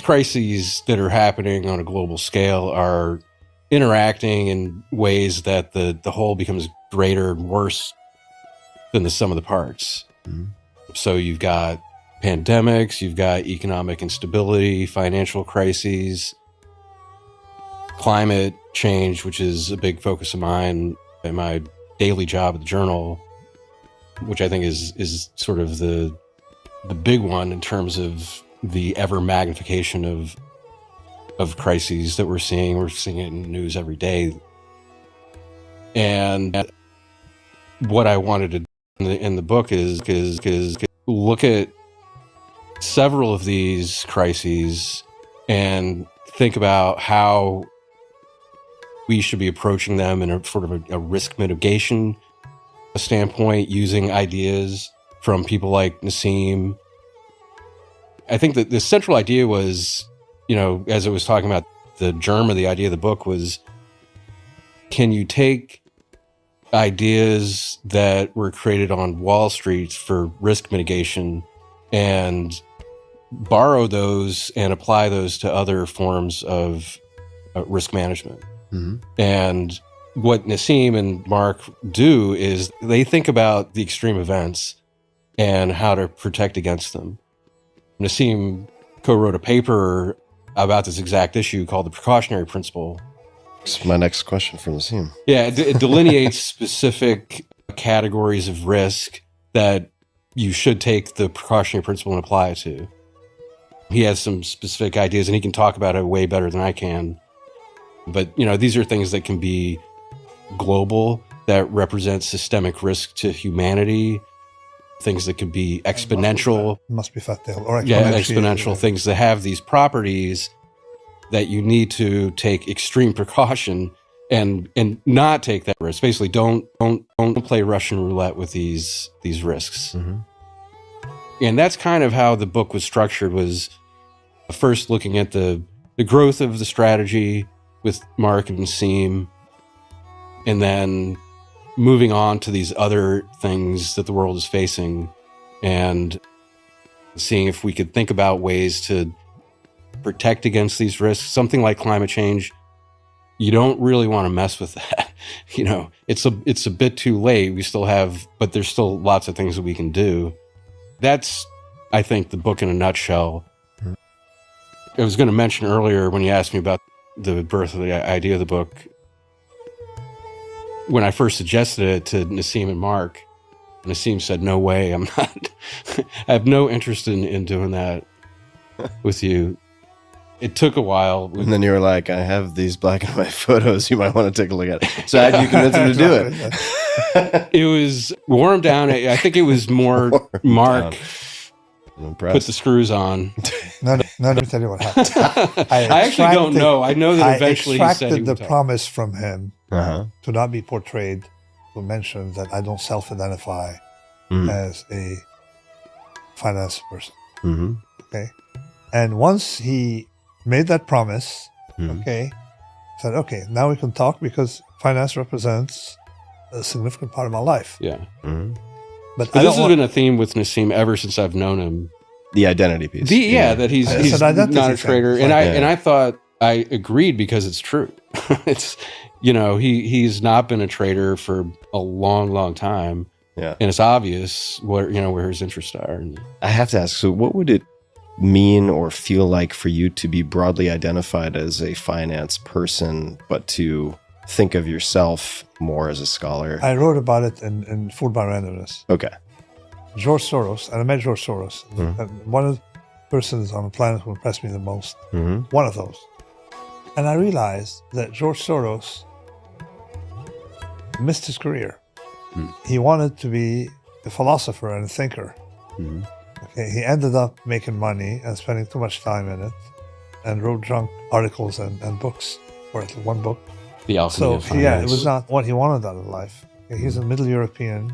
crises that are happening on a global scale are interacting in ways that the whole becomes greater and worse than the sum of the parts. So you've got pandemics, you've got economic instability, financial crises, climate change, which is a big focus of mine in my daily job at the Journal, which I think is sort of the big one in terms of the ever magnification of crises that we're seeing. We're seeing it in the news every day. And what I wanted to do in the book is look at several of these crises and think about how we should be approaching them in a sort of a risk mitigation standpoint, using ideas from people like Nassim. I think that the central idea was, as I was talking about, the germ of the idea of the book was, can you take ideas that were created on Wall Street for risk mitigation and borrow those and apply those to other forms of risk management? And what Nassim and Mark do is they think about the extreme events and how to protect against them. Nassim co-wrote a paper about this exact issue called the precautionary principle. It's my next question from Nassim. Yeah, it delineates specific categories of risk that you should take the precautionary principle and apply it to. He has some specific ideas, and he can talk about it way better than I can. But, these are things that can be global, that represent systemic risk to humanity, things that can be exponential. Must be fatal or exponential. Yeah, exponential things that have these properties that you need to take extreme precaution and not take that risk. Basically, don't play Russian roulette with these risks. Mm-hmm. And that's kind of how the book was structured, was first looking at the growth of the strategy with Mark and Nassim, and then moving on to these other things that the world is facing, and seeing if we could think about ways to protect against these risks. Something like climate change, you don't really want to mess with that. You know, it's a bit too late. We still have, but there's still lots of things that we can do. That's, I think, the book in a nutshell. I was going to mention earlier when you asked me about the birth of the idea of the book, when I first suggested it to Nassim and Mark, Nassim said, "No way, I'm not, I have no interest in doing that with you." It took a while. And then you were like, "I have these black and white photos. You might want to take a look at it." So how did you convince him to do it? It was warmed down. I think it was more Mark put the screws on. No, let me tell you what happened. I actually don't know. I know that eventually he said extracted the promise from him Uh-huh. to not be portrayed, to mention that I don't self-identify as a finance person. Mm-hmm. Okay. And once he made that promise, okay, said, okay, now we can talk because finance represents a significant part of my life. Yeah. Mm-hmm. But This has been a theme with Nassim ever since I've known him. The identity piece. That he's an identity not a trader. thing. And I thought, I agreed because it's true. It's, you know, he's not been a trader for a long time. Yeah. And it's obvious where his interests are. And I have to ask, so what would it mean or feel like for you to be broadly identified as a finance person, but to think of yourself more as a scholar? I wrote about it in Fooled by Randomness. Okay. George Soros, and I met George Soros, one of the persons on the planet who impressed me the most, one of those. And I realized that George Soros missed his career. He wanted to be a philosopher and a thinker. Okay, he ended up making money and spending too much time in it, and wrote junk articles and books, or at least one book. The Alchemy of Finance. It was not what he wanted out of life. He's a Middle European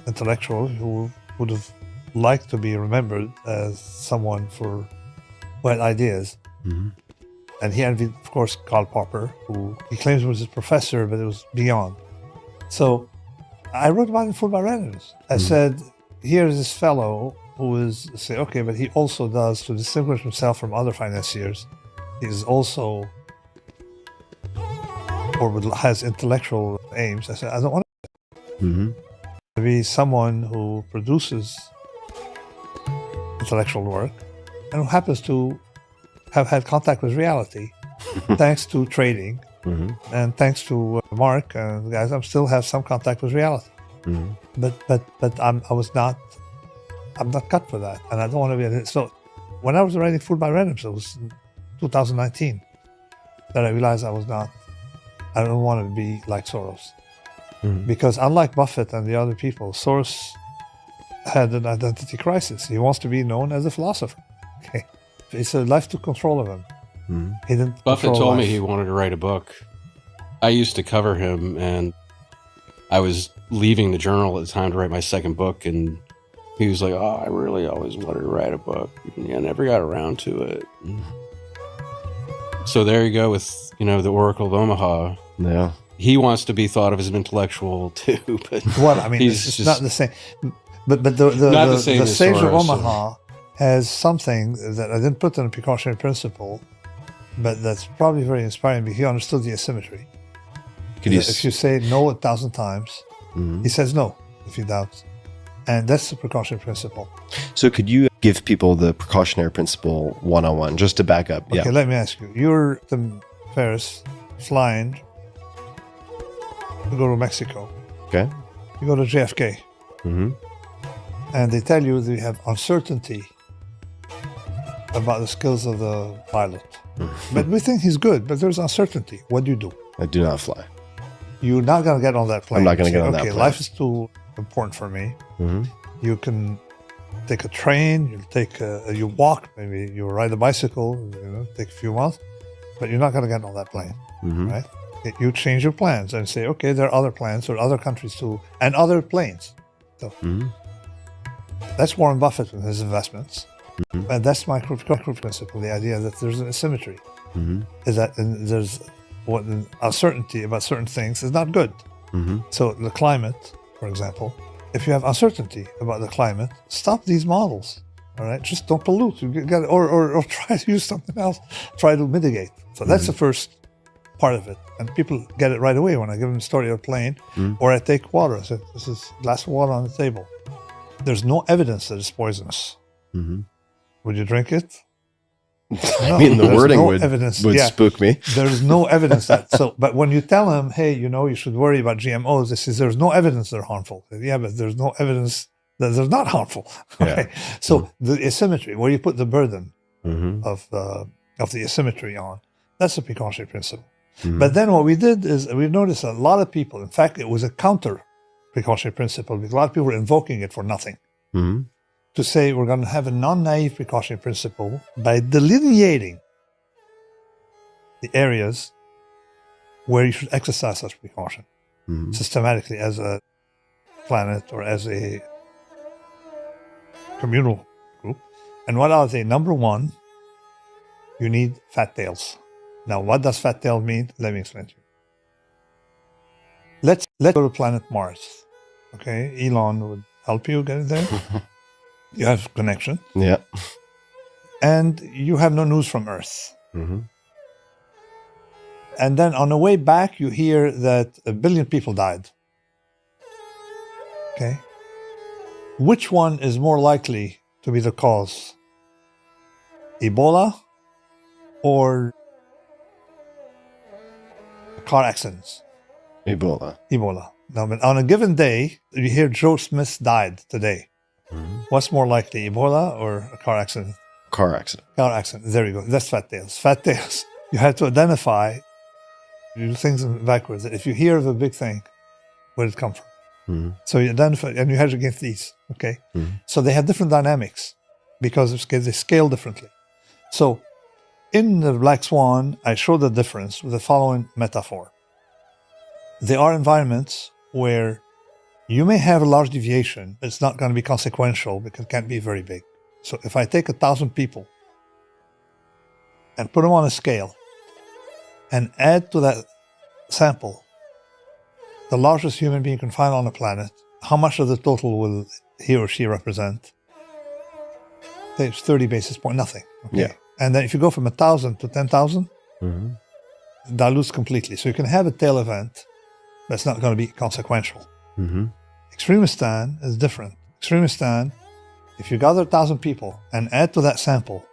intellectual who would have liked to be remembered as someone who had ideas. And he envied, of course, Karl Popper, who he claims was his professor, but it was beyond. So I wrote about it in Fooled by Randomness. I said, here's this fellow who is, say, okay, but he also does, to distinguish himself from other financiers, he's also, or has intellectual aims. I said, I don't want to be someone who produces intellectual work and who happens to have had contact with reality thanks to trading and thanks to Mark and the guys. I still have some contact with reality, but I'm not cut for that, and I don't want to be. So when I was writing Fooled by Randomness, it was 2019 that I realized I don't want to be like Soros. Because unlike Buffett and the other people, Soros had an identity crisis. He wants to be known as a philosopher. Okay, he said life took control of him. He didn't. Buffett told me he wanted to write a book. I used to cover him, and I was leaving the journal at the time to write my second book, and he was like, "Oh, I really always wanted to write a book. I never got around to it." So there you go with the Oracle of Omaha. Yeah. he wants to be thought of as an intellectual too, but well, I mean, it's just not the same. But the Sage of Omaha has something that I didn't put in a precautionary principle, but that's probably very inspiring because he understood the asymmetry. If you say no 1,000 times, he says no if he doubts. And that's the precautionary principle. So could you give people the precautionary principle one-on-one, just to back up? Okay, let me ask you. You're Tim Ferriss flying. You go to Mexico. Okay. You go to JFK. And they tell you they have uncertainty about the skills of the pilot. But we think he's good, but there's uncertainty. What do? I do not fly. You're not going to get on that plane. I'm not going to get on that plane. Okay, life is too important for me. You can take a train, you walk, maybe you ride a bicycle, take a few months, but you're not going to get on that plane, right? You change your plans and say, okay, there are other plans or other countries too, and other planes. So that's Warren Buffett and his investments. And that's my principle, the idea that there's an asymmetry. Is that there's what uncertainty about certain things is not good. So the climate, for example, if you have uncertainty about the climate, stop these models. All right, just don't pollute. You got, or try to use something else. Try to mitigate. So that's the first part of it, and people get it right away when I give them a story of a plane, or I take water. I say, "This is a glass of water on the table. There's no evidence that it's poisonous. Would you drink it?" I mean, the wording would spook me. There's no evidence that. So, but when you tell them, hey, you should worry about GMOs, they say there's no evidence they're harmful. Yeah, but there's no evidence that they're not harmful. Okay, so the asymmetry, where you put the burden of the asymmetry on, that's the precautionary principle. But then what we did is we noticed a lot of people. In fact, it was a counter precautionary principle because a lot of people were invoking it for nothing. To say we're going to have a non-naive precautionary principle by delineating the areas where you should exercise such precaution systematically as a planet or as a communal group. And what are they? Number one, you need fat tails. Now, what does fat tail mean? Let me explain to you. Let's go to planet Mars. Okay, Elon would help you get there. You have connection. Yeah. And you have no news from Earth. And then on the way back, you hear that 1 billion people died. Okay. Which one is more likely to be the cause? Ebola or car accidents? Ebola. Now, but on a given day, you hear Joe Smith died today. What's more likely, Ebola or a car accident? Car accident. Car accident. There you go. That's fat tails. Fat tails. You have to identify, you do things backwards. If you hear of a big thing, where did it come from? So you identify, and you hedge against these. Okay. So they have different dynamics because they scale differently. So in the Black Swan, I show the difference with the following metaphor. There are environments where you may have a large deviation, but it's not going to be consequential because it can't be very big. So if I take 1,000 people and put them on a scale and add to that sample the largest human being you can find on the planet, how much of the total will he or she represent? Say it's 30 basis points, nothing. Okay? Yeah. And then if you go from 1,000 to 10,000, dilutes completely. So you can have a tail event that's not going to be consequential. Extremistan is different. Extremistan, if you gather 1,000 people and add to that sample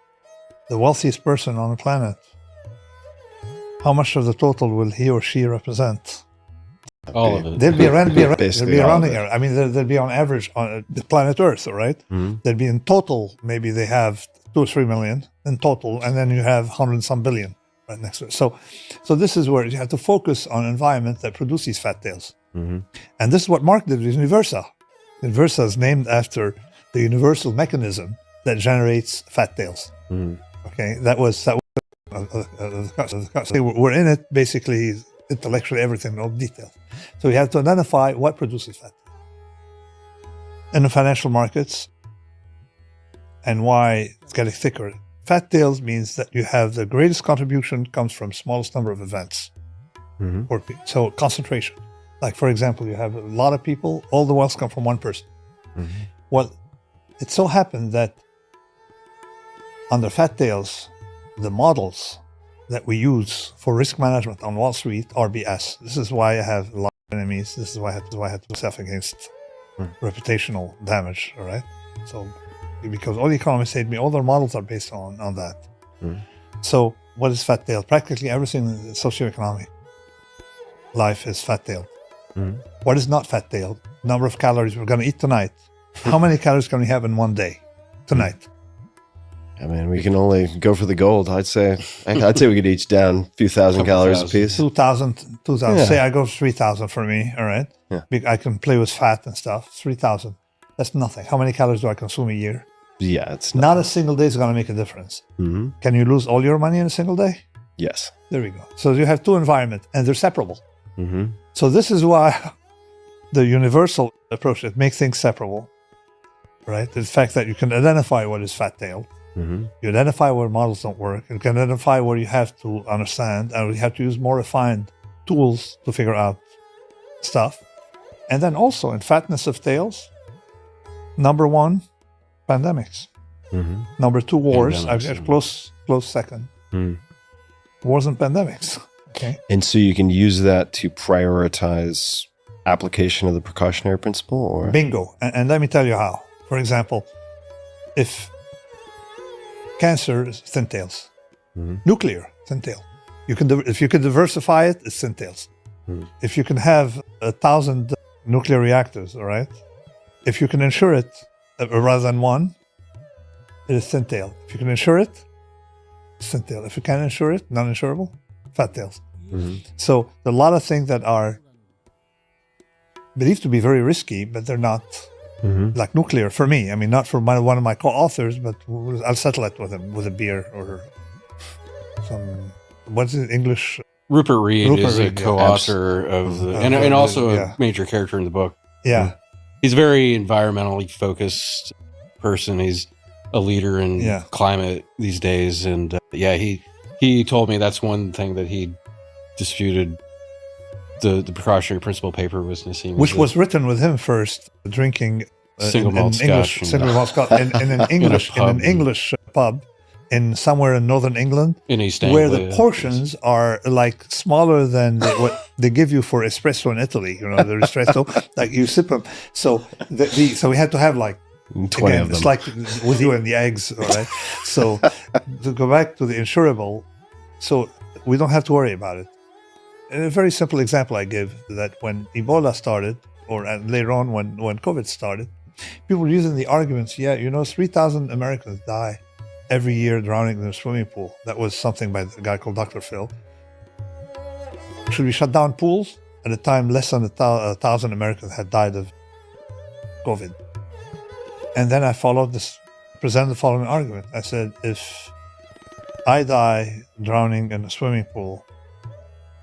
the wealthiest person on the planet, how much of the total will he or she represent? All of it. There'd be a rounding Basically error. I mean, there'd be on average on the planet Earth, all right? There'd be in total, maybe they have 2 or 3 million in total, and then you have 100 and some billion right next to it. So this is where you have to focus on environment that produce these fat tails. And this is what Mark did with Universa. Universa is named after the universal mechanism that generates fat tails. Okay, that was we're in it basically intellectually everything, no details. So you have to identify what produces fat tails in the financial markets and why it's getting thicker. Fat tails means that you have the greatest contribution comes from smallest number of events. So concentration. Like, for example, you have a lot of people, all the wealth come from one person. Well, it so happened that under fat tails, the models that we use for risk management on Wall Street are BS. This is why I have a lot of enemies. This is why I had to myself against reputational damage, all right? So, because all the economists say to me, all their models are based on that. So, what is fat tail? Practically everything in socioeconomic life is fat tail. What is not fat tailed? Number of calories we're going to eat tonight. How many calories can we have in one day tonight? I mean, we can only go for the gold. I'd say we could each down a few thousand calories a piece. 2,000. Yeah. Say I go 3,000 for me, all right? Yeah. I can play with fat and stuff. 3,000. That's nothing. How many calories do I consume a year? Yeah, it's not a single day is going to make a difference. Can you lose all your money in a single day? Yes. There we go. So you have two environments, and they're separable. Mm-hmm. So this is why the universal approach that makes things separable, right? The fact that you can identify what is fat-tailed, Mm-hmm. you identify where models don't work, you can identify where you have to understand, and you have to use more refined tools to figure out stuff. And then also in fatness of tails, number one, pandemics. Mm-hmm. Number two, wars. Pandemics. Close second. Mm. Wars and pandemics. Okay. And so you can use that to prioritize application of the precautionary principle, or Bingo. And let me tell you how. For example, if cancer is thin tails, Mhm. nuclear thin tail. If you can diversify it, it's thin tails. Mhm. If you can have 1,000 nuclear reactors, all right. If you can insure it rather than one, it is thin tail. If you can insure it, it's thin tail. If you can't insure it, non-insurable, fat tails. Mhm. So there are a lot of things that are believed to be very risky, but they're not. Mhm. Like nuclear for me. I mean, not for one of my co-authors, but I'll settle it with him with a beer or some. What's it English? Rupert Reed Rupert is a Reed, yeah. co-author of the, and Of also yeah. a major character in the book. Yeah, He's a very environmentally focused person. He's a leader in Yeah. climate these days, and he told me that's one thing that he disputed. The precautionary principle paper was Nassim, which was written with him first, drinking Single in malt English, scotch single malt scotch in an English pub in somewhere in northern England, in East where Anglia. the portions are like smaller than what they give you for espresso in Italy. You know, the espresso, like you sip them. So so we had to have like 20 again, of them. it's like with you and the eggs, all right? So to go back to the insurable, so we don't have to worry about it. And a very simple example I give that when Ebola started, or later on when COVID started, people were using the arguments, 3,000 Americans die every year drowning in a swimming pool. That was something by a guy called Dr. Phil. Should we shut down pools? At the time, less than 1,000 Americans had died of COVID. And then I presented the following argument. I said, if I die drowning in a swimming pool,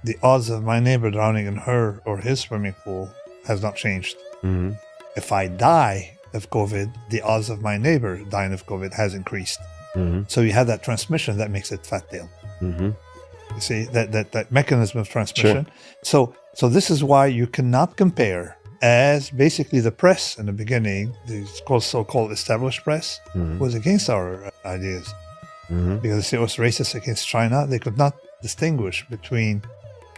the odds of my neighbor drowning in her or his swimming pool has not changed. Mhm. If I die of COVID, the odds of my neighbor dying of COVID has increased. Mhm. So you have that transmission that makes it fat tail. Mhm. You see that mechanism of transmission. So this is why you cannot compare, as basically the press in the beginning, the so-called established press, Mhm. was against our ideas Mhm. because it was racist against China. They could not distinguish between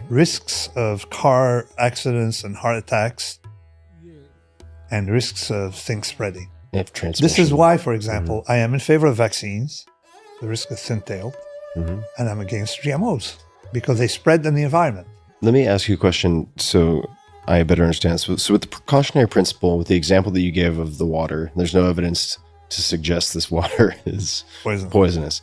risks of car accidents and heart attacks and risks of things spreading. If transmission. This is why, for example, I am in favor of vaccines, the risk is thin-tailed, Mhm. and I'm against GMOs because they spread in the environment. Let me ask you a question so I better understand. So with the precautionary principle, with the example that you gave of the water, there's no evidence to suggest this water is Poison. poisonous.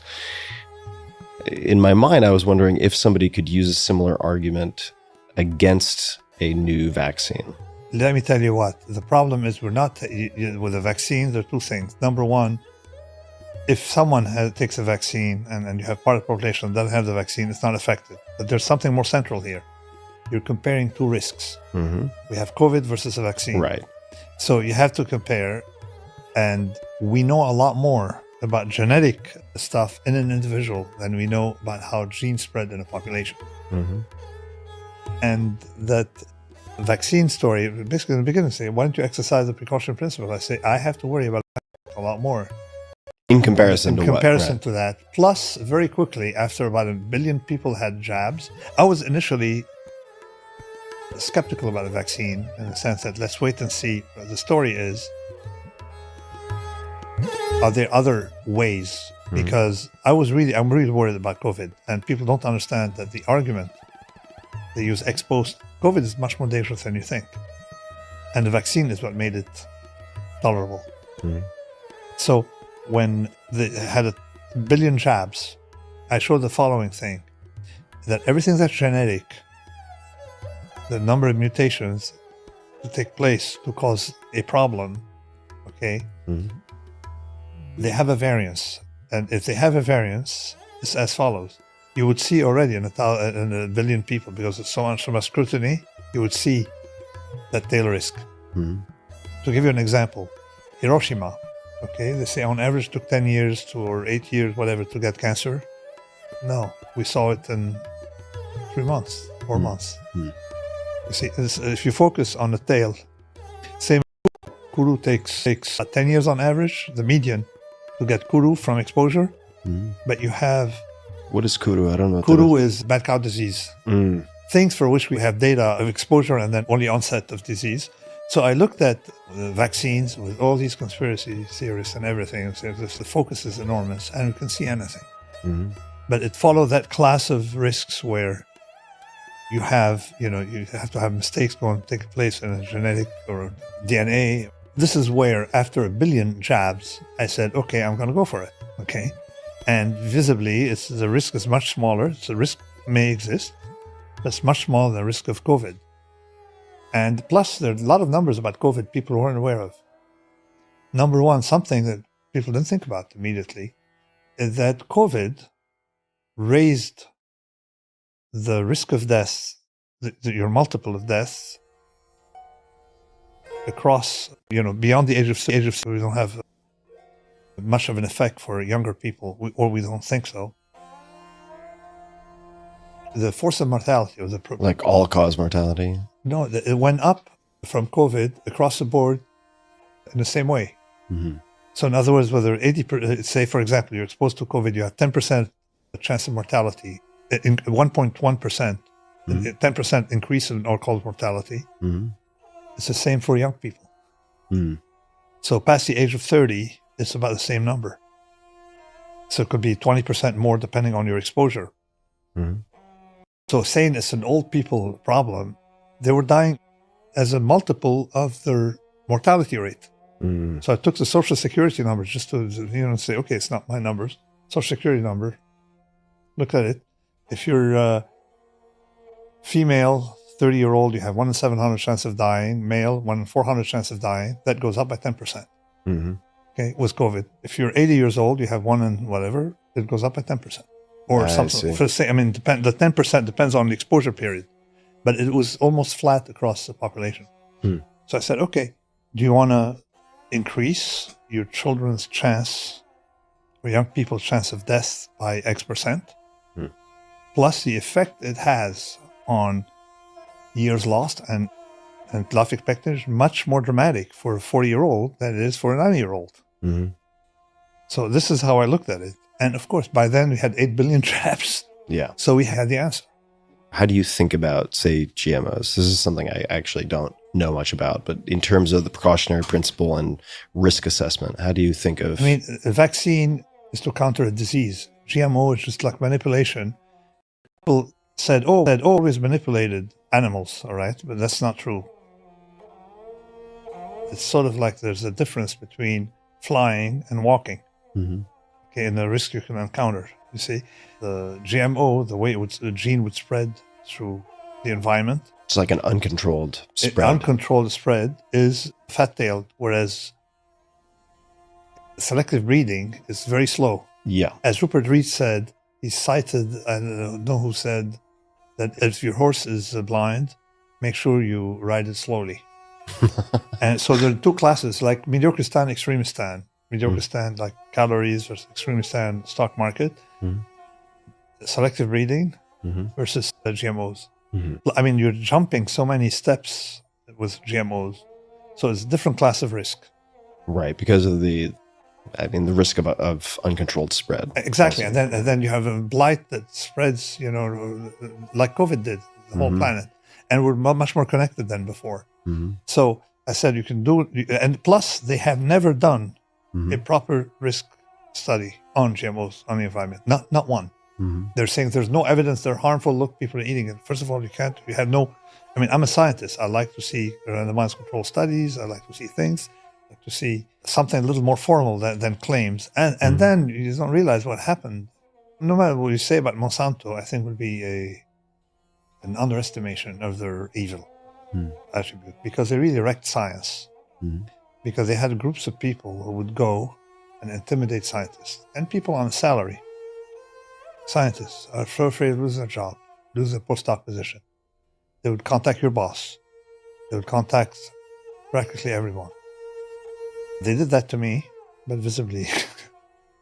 In my mind, I was wondering if somebody could use a similar argument against a new vaccine. Let me tell you what. The problem is with the vaccine, there are two things. Number one, if someone takes a vaccine and you have part of the population that doesn't have the vaccine, it's not affected. But there's something more central here. You're comparing two risks. Mm-hmm. We have COVID versus a vaccine. Right. So you have to compare, and we know a lot more about genetic stuff in an individual than we know about how genes spread in a population. Mm-hmm. And that vaccine story, basically in the beginning, say, why don't you exercise the precaution principle? I say, I have to worry about a lot more. In comparison to comparison what? to that. Plus, very quickly, after about 1 billion people had jabs, I was initially skeptical about a vaccine in the sense that let's wait and see. The story is, are there other ways? Because I'm really worried about COVID, and people don't understand that the argument they use exposed COVID is much more dangerous than you think, and the vaccine is what made it tolerable. Mhm. So when they had 1 billion jabs, I showed the following thing: that everything that's genetic, the number of mutations to take place to cause a problem, okay, Mhm. they have a variance. And if they have a variance, it's as follows. you would see already in a billion people, because there's so much scrutiny, you would see that tail risk. Mm-hmm. To give you an example, Hiroshima, okay, they say on average took 10 years or 8 years, whatever, to get cancer. No, we saw it in 3 months, 4 months. Mm. You see, if you focus on the tail, same Kuru takes 10 years on average, the median, to get Kuru from exposure. Mm. But you have... What is Kuru? I don't know. Kuru is mad cow disease. Mm. Things for which we have data of exposure and then only onset of disease. So I looked at the vaccines with all these conspiracy theorists and everything. And said, the focus is enormous and you can see anything. Mm. But it followed that class of risks where you have to have mistakes take place in a genetic or DNA. This is where after 1 billion jabs, I said, okay, I'm going to go for it. Okay. And visibly, the risk is much smaller. So the risk may exist, but it's much smaller than the risk of COVID. And plus, there are a lot of numbers about COVID people weren't aware of. Number one, something that people didn't think about immediately, is that COVID raised the risk of death, your multiple of deaths, across, beyond the age of we don't have much of an effect for younger people, or we don't think so. The force of mortality was like all-cause mortality. No, it went up from COVID across the board in the same way. Mm-hmm. So in other words, whether 80%, say for example, you're exposed to COVID, you have 10% chance of mortality, 1.1%, 10% increase in all-cause mortality. Mm-hmm. It's the same for young people. Mm-hmm. So past the age of 30, it's about the same number. So it could be 20% more depending on your exposure. Mm-hmm. So saying it's an old people problem, they were dying as a multiple of their mortality rate. Mm-hmm. So I took the Social Security numbers just to say, okay, it's not my numbers. Social Security number. Look at it. If you're female, 30-year-old, you have 1 in 700 chance of dying. Male, 1 in 400 chance of dying. That goes up by 10%. Mm-hmm. Okay, with COVID. If you're 80 years old, you have 1 in whatever, it goes up by 10%. Or something. The 10% depends on the exposure period. But it was almost flat across the population. Mm. So I said, okay, do you want to increase your children's chance or young people's chance of death by X%? Mm. Plus the effect it has on years lost and life expectancy is much more dramatic for a 40-year-old than it is for a 90-year-old. Mm-hmm. So this is how I looked at it. And of course, by then we had 8 billion jabs. Yeah. So we had the answer. How do you think about, say, GMOs? This is something I actually don't know much about, but in terms of the precautionary principle and risk assessment, how do you think of... I mean, a vaccine is to counter a disease. GMO is just like manipulation. People said, they'd always manipulated animals, all right? But that's not true. It's sort of like there's a difference between flying and walking. Mm-hmm. Okay, and the risk you can encounter. You see, the GMO, the way the gene would spread through the environment. It's like an uncontrolled spread. Uncontrolled spread is fat-tailed, whereas selective breeding is very slow. Yeah. As Rupert Reed said, he cited, I don't know who said, that if your horse is blind, make sure you ride it slowly. And so there are two classes, like mediocristan, extremistan. Mediocristan, like calories versus extremistan, stock market. Mm-hmm. Selective breeding versus GMOs. Mm-hmm. I mean, you're jumping so many steps with GMOs. So it's a different class of risk. Right, because of the risk of uncontrolled spread. Exactly. And then you have a blight that spreads, like COVID did, the whole planet. And we're much more connected than before. Mm-hmm. So I said you can do it. And plus, they have never done a proper risk study on GMOs, on the environment. Not one. Mm-hmm. They're saying there's no evidence they're harmful. Look, people are eating it. First of all, you have no, I'm a scientist. I like to see randomized control studies. I like to see things. I like to see something a little more formal than claims. And then you don't realize what happened. No matter what you say about Monsanto, I think would be an underestimation of their evil attribute, because they really wrecked science. Mm. Because they had groups of people who would go and intimidate scientists and people on a salary. scientists are so afraid of losing a job, losing a postdoc position. They would contact your boss. They would contact practically everyone. They did that to me, but visibly. It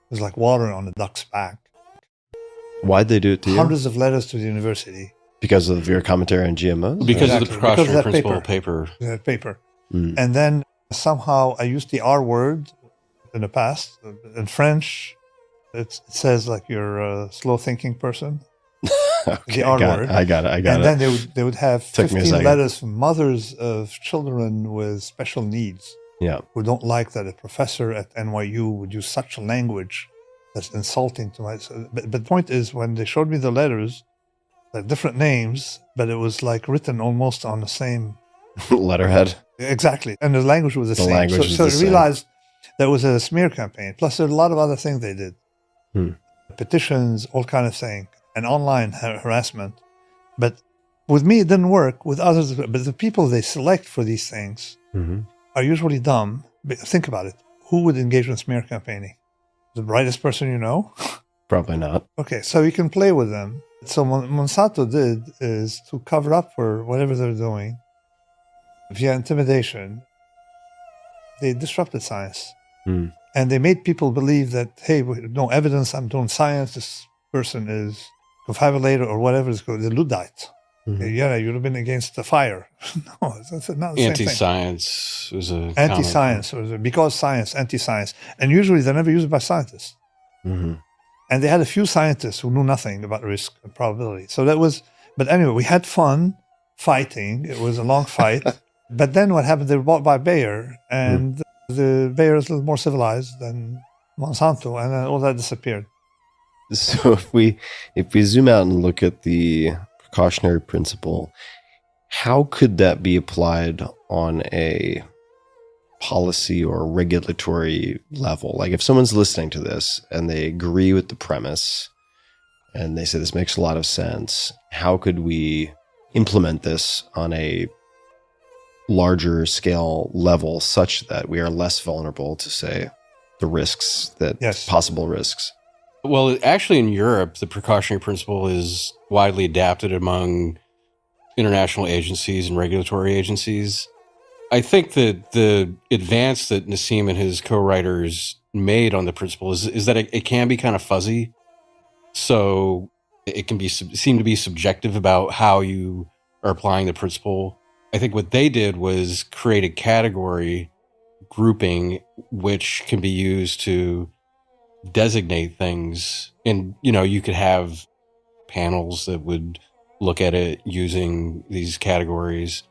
was like water on a duck's back. Why'd they do it to you? Hundreds of letters to the university. Because of your commentary on GMOs? Because Exactly. of the precautionary Because of that principle paper. paper. Paper. Mm. And then somehow I used the R word in the past. In French, it says like you're a slow thinking person. Okay, The R got word. it. I got it. And then they would have Took me a 15 second. letters from mothers of children with special needs Yeah. who don't like that a professor at NYU would use such a language that's insulting to my. But the point is, when they showed me the letters, like different names, but it was like written almost on the same. Letterhead. Exactly, and the language was the The same. language is so the I same. realized there was a smear campaign. Plus, there are a lot of other things they did, petitions, all kind of thing, and online harassment. But with me, it didn't work. With others, but the people they select for these things Mm-hmm. are usually dumb. But think about it: who would engage in smear campaigning? The brightest person you know? Probably not. Okay, so you can play with them. So what Monsanto did is to cover up for whatever they're doing via intimidation. They disrupted science. Mm. And they made people believe that, hey, no evidence, I'm doing science, this person is confabulator or whatever it's called, the Luddite. Mhm. Yeah, you'd have been against the fire. No, it's not the same thing. Anti-science was a Anti-science, or because science, anti-science. And usually they're never used by scientists. Mhm. And they had a few scientists who knew nothing about risk and probability. So that was, but anyway, we had fun fighting. It was a long fight. But then what happened, they were bought by Bayer, and the Bayer is a little more civilized than Monsanto, and then all that disappeared. So if we zoom out and look at the precautionary principle, how could that be applied on a policy or regulatory level? Like if someone's listening to this and they agree with the premise and they say this makes a lot of sense, how could we implement this on a larger scale level such that we are less vulnerable to, say, the risks that Yes. possible risks? Well, actually, in Europe, the precautionary principle is widely adapted among international agencies and regulatory agencies. I think that the advance that Nassim and his co-writers made on the principle is that it can be kind of fuzzy. So it can be seem to be subjective about how you are applying the principle. I think what they did was create a category grouping which can be used to designate things. And, you could have panels that would look at it using these categories.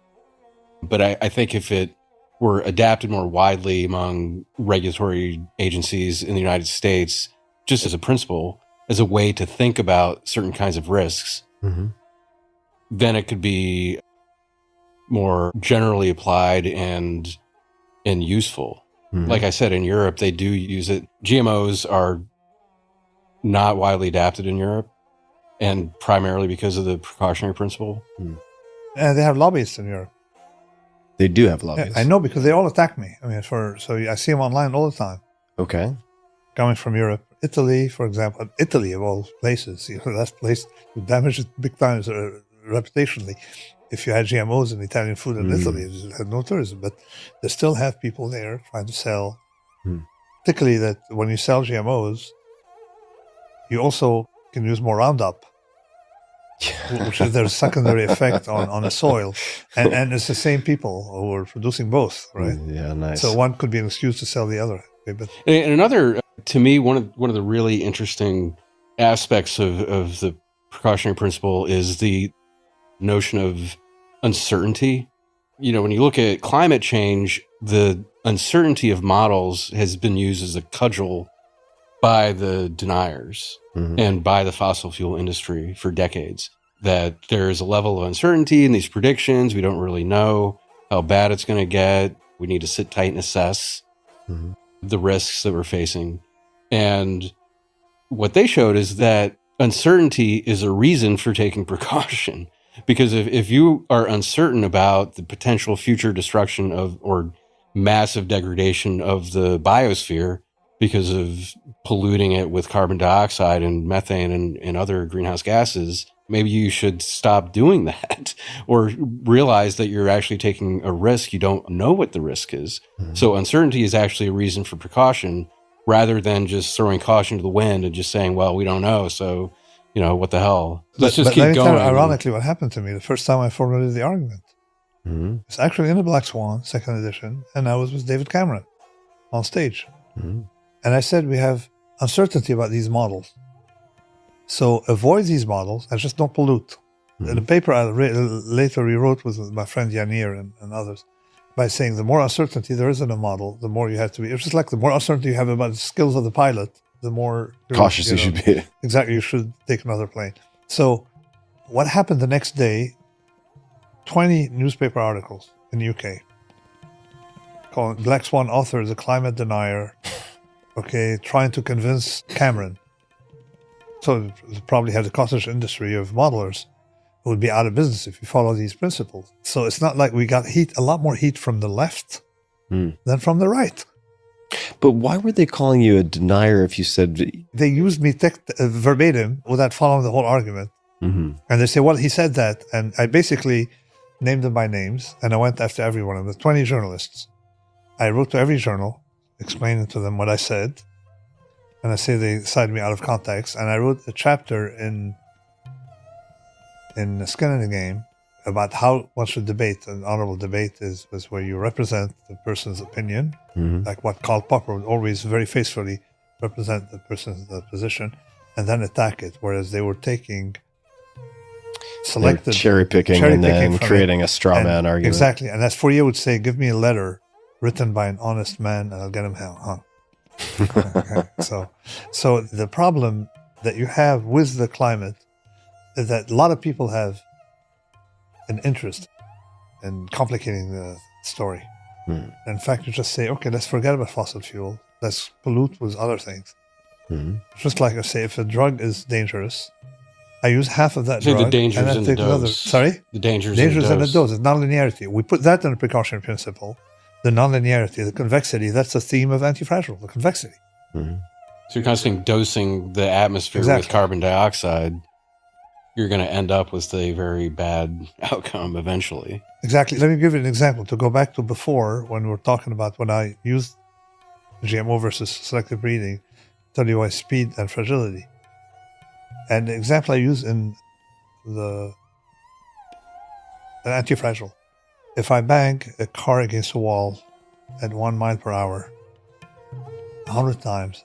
But I think if it were adapted more widely among regulatory agencies in the United States, just as a principle, as a way to think about certain kinds of risks, Mm-hmm. then it could be more generally applied and useful. Mm-hmm. Like I said, in Europe, they do use it. GMOs are not widely adapted in Europe, and primarily because of the precautionary principle. And they have lobbyists in Europe. They do have Yeah, lobbyists. I know because they all attack me. I mean, so I see them online all the time. Okay. Coming from Europe, Italy, for example, Italy of all places, that place would damage it big time reputationally. If you had GMOs in Italian food in Italy, it had no tourism, but they still have people there trying to sell. Particularly that when you sell GMOs, you also can use more Roundup, which is their secondary effect on the soil. And it's the same people who are producing both, right? Yeah, nice. So one could be an excuse to sell the other. Okay, but And another, to me, one of the really interesting aspects of the precautionary principle is the notion of uncertainty. When you look at climate change, the uncertainty of models has been used as a cudgel by the deniers and by the fossil fuel industry for decades, that there is a level of uncertainty in these predictions. We don't really know how bad it's going to get. We need to sit tight and assess the risks that we're facing. And what they showed is that uncertainty is a reason for taking precaution. Because if you are uncertain about the potential future destruction of or massive degradation of the biosphere, because of polluting it with carbon dioxide and methane and other greenhouse gases, maybe you should stop doing that or realize that you're actually taking a risk. You don't know what the risk is. Mm-hmm. So uncertainty is actually a reason for precaution rather than just throwing caution to the wind and just saying, well, we don't know. So, what the hell? Let's just keep going. Ironically, what happened to me the first time I formulated the argument, it's actually in the Black Swan, 2nd edition, and I was with David Cameron on stage. Mm-hmm. And I said, we have uncertainty about these models. So avoid these models and just don't pollute. Mm-hmm. The paper I later rewrote with my friend Yanir and others by saying the more uncertainty there is in a model, the more you have to be. It's just like the more uncertainty you have about the skills of the pilot, the more cautious you should be. Exactly, you should take another plane. So what happened the next day, 20 newspaper articles in the UK calling Black Swan author is a climate denier, trying to convince Cameron. So it probably had a cottage industry of modelers who would be out of business if you follow these principles. So it's not like we got a lot more heat from the left than from the right. But why were they calling you a denier if you said... They used me verbatim without following the whole argument. Mm-hmm. And they say, well, he said that. And I basically named them by names, and I went after every one of them, 20 journalists. I wrote to every journal, explaining to them what I said. And I say they cited me out of context. And I wrote a chapter in Skin in the Game about how one should debate. An honorable debate was where you represent the person's opinion, like what Karl Popper would always very faithfully represent the person's position, and then attack it. Whereas they were taking selected cherry picking and then creating a straw man argument. Exactly. And as Fourier would say, give me a letter written by an honest man and I'll get him hung. So the problem that you have with the climate is that a lot of people have an interest in complicating the story. In fact, you just say, okay, let's forget about fossil fuel. Let's pollute with other things. Just like I say, if a drug is dangerous, I use half of that drug. The dangers and the dose. Sorry? The dangers and the dose. It's nonlinearity. We put that in the precautionary principle. The nonlinearity, the convexity, that's the theme of Anti-Fragile, the convexity. So you're constantly dosing the atmosphere with carbon dioxide. You're going to end up with a very bad outcome eventually. Exactly. Let me give you an example to go back to before when we were talking about when I used GMO versus selective breeding, tell you why speed and fragility. And the example I use in the Anti-Fragile. If I bang a car against a wall at 1 mile per hour 100 times,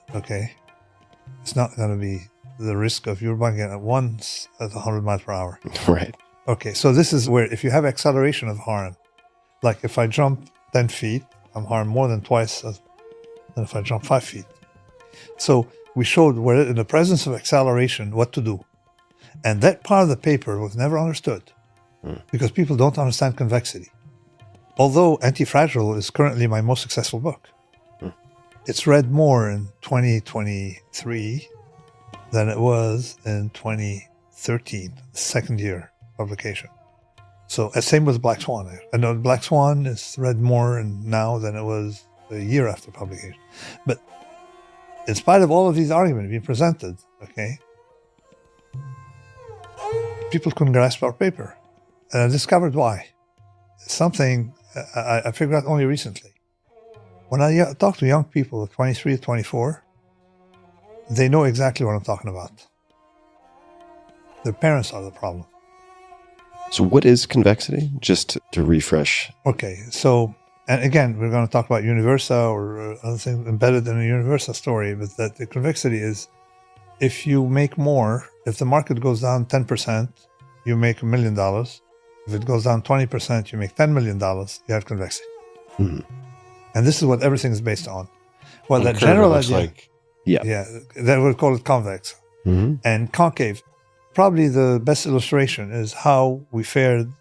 it's not going to be the risk of you're banging it once at 100 miles per hour. Right. Okay, so this is where if you have acceleration of harm, like if I jump 10 feet, I'm harmed more than twice than if I jump 5 feet. So we showed where in the presence of acceleration what to do. And that part of the paper was never understood because people don't understand convexity. Although Anti-Fragile is currently my most successful book. It's read more in 2023 than it was in 2013, the second year publication. So same with Black Swan. I know Black Swan is read more now than it was a year after publication. But in spite of all of these arguments being presented, people couldn't grasp our paper. And I discovered why. Something I figured out only recently. When I talk to young people, 23 to 24, they know exactly what I'm talking about. Their parents are the problem. So what is convexity? Just to refresh. Okay, so, and again, we're going to talk about Universa or other things embedded in a Universa story, but that the convexity is if you make more, if the market goes down 10%, you make $1 million. If it goes down 20%, you make $10 million, you have convexity. And this is what everything is based on. Well, that general idea, that we'll call it convex. And concave. Probably the best illustration is how we fared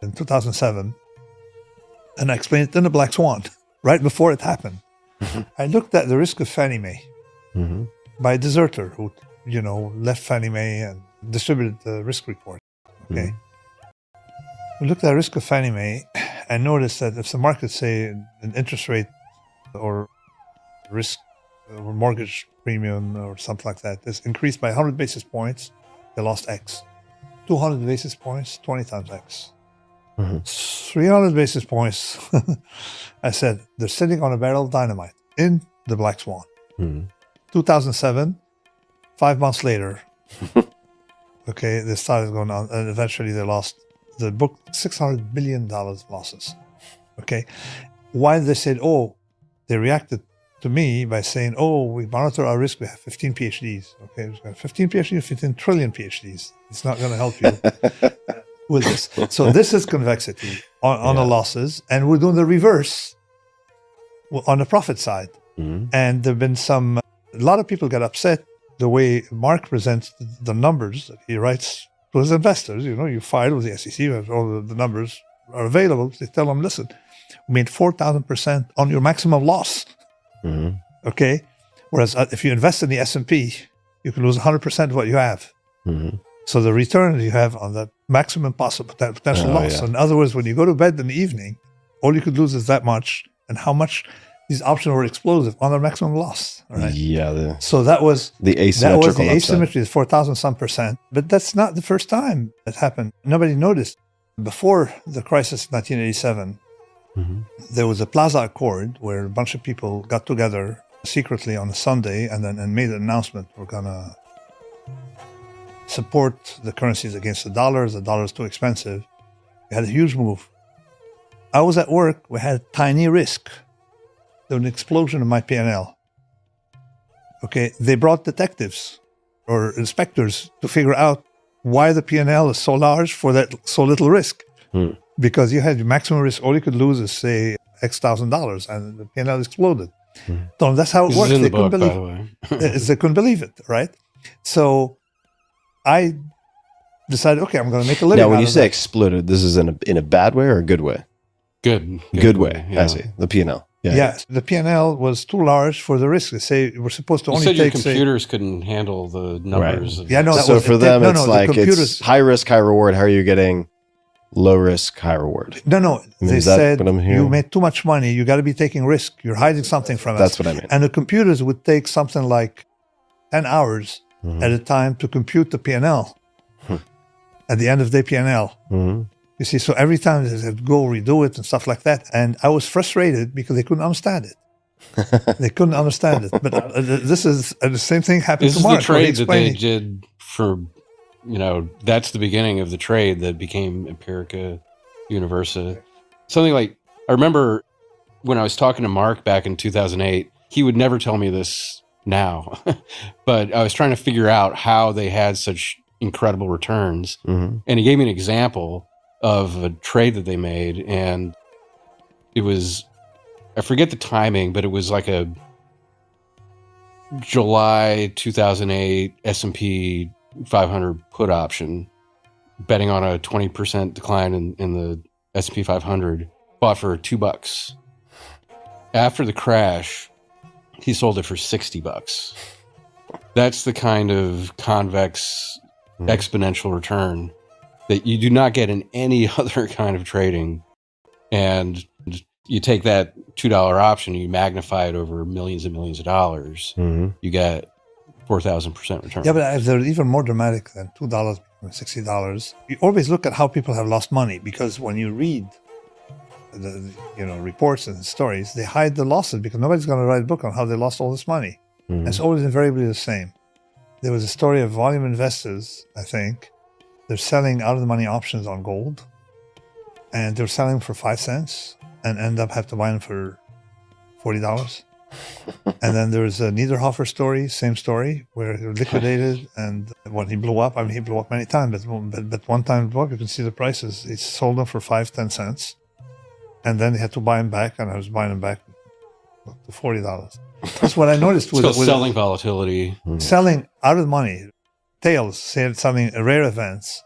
in 2007. And I explained it in the Black Swan, right before it happened. I looked at the risk of Fannie Mae by a deserter who, left Fannie Mae and distributed the risk report. We looked at the risk of Fannie Mae and noticed that if the market, say, an interest rate or risk or mortgage premium or something like that, is increased by 100 basis points, they lost X. 200 basis points, 20 times X. 300 basis points, I said, they're sitting on a barrel of dynamite in the Black Swan. 2007, 5 months later, okay, they started going on, and eventually they lost, the book, $600 billion losses. Okay. Why they said, oh, they reacted to me by saying, oh, we monitor our risk, we have 15 PhDs. Okay, we've got 15 PhDs, 15 trillion PhDs. It's not going to help you with this. So this is convexity on the losses, and we're doing the reverse on the profit side. And there have been a lot of people get upset the way Mark presents the numbers that he writes to his investors. You know, you file with the SEC, all the numbers are available. They tell them, listen, we made 4,000% on your maximum loss. Okay, whereas if you invest in the S&P, you can lose 100% of what you have. So the return you have on that maximum possible potential loss. In other words, when you go to bed in the evening, all you could lose is that much, and how much these options were explosive on their maximum loss. Right? Yeah. So that was the asymmetrical. That was the asymmetry, is 4,000 some percent. But that's not the first time it happened. Nobody noticed. Before the crisis of 1987, there was a Plaza Accord where a bunch of people got together secretly on a Sunday and made an announcement: we're gonna support the currencies against the dollar. The dollar is too expensive. We had a huge move. I was at work. We had a tiny risk. There was an explosion in my P&L. Okay, they brought detectives or inspectors to figure out why the P&L is so large for that so little risk. Because you had your maximum risk, all you could lose is, say, X $1,000, and the P&L exploded. So that's how it works. They couldn't believe it. They couldn't believe it, right? So I decided, okay, I'm going to make a living. Now, when you say exploded, this is in a bad way or a good way? Good way. Yeah. I see. The P&L. Yeah, the P&L was too large for the risk. They say we're supposed to You only said take. your computers couldn't handle the numbers. Right. Yeah, no. So for them, it's like it's high risk, high reward. How are you getting low risk, high reward? No. I mean, They said what I'm hearing? you made too much money. You got to be taking risk. You're hiding something from us. That's what I mean. And the computers would take something like 10 hours at a time to compute the P&L at the end of the P&L. You see, so every time they said, go redo it and stuff like that. And I was frustrated because they couldn't understand it. They couldn't understand it. But this is the same thing happened This to is Mark. the trade that they did for, that's the beginning of the trade that became Empirica Universa. Something like, I remember when I was talking to Mark back in 2008, he would never tell me this now, but I was trying to figure out how they had such incredible returns. And he gave me an example of a trade that they made, and it was, I forget the timing, but it was like a July 2008 S&P 500 put option, betting on a 20% decline in the S&P 500, bought for $2. After the crash, he sold it for $60. That's the kind of convex exponential return that you do not get in any other kind of trading. And you take that $2 option, you magnify it over millions and millions of dollars, you get 4,000% return. Yeah, but they're even more dramatic than $2 and $60. You always look at how people have lost money, because when you read the reports and stories, they hide the losses because nobody's going to write a book on how they lost all this money. It's always invariably the same. There was a story of volume investors, I think. They're selling out of the money options on gold, and they're selling for 5 cents and end up have to buy them for $40. And then there's a Niederhofer story, same story, where he liquidated, and when he blew up, he blew up many times, but one time it blew up, you can see the prices. He sold them for 5-10 cents, and then he had to buy them back, and I was buying them back to $40. That's what I noticed with selling volatility. Selling out of the money, tails, selling rare events.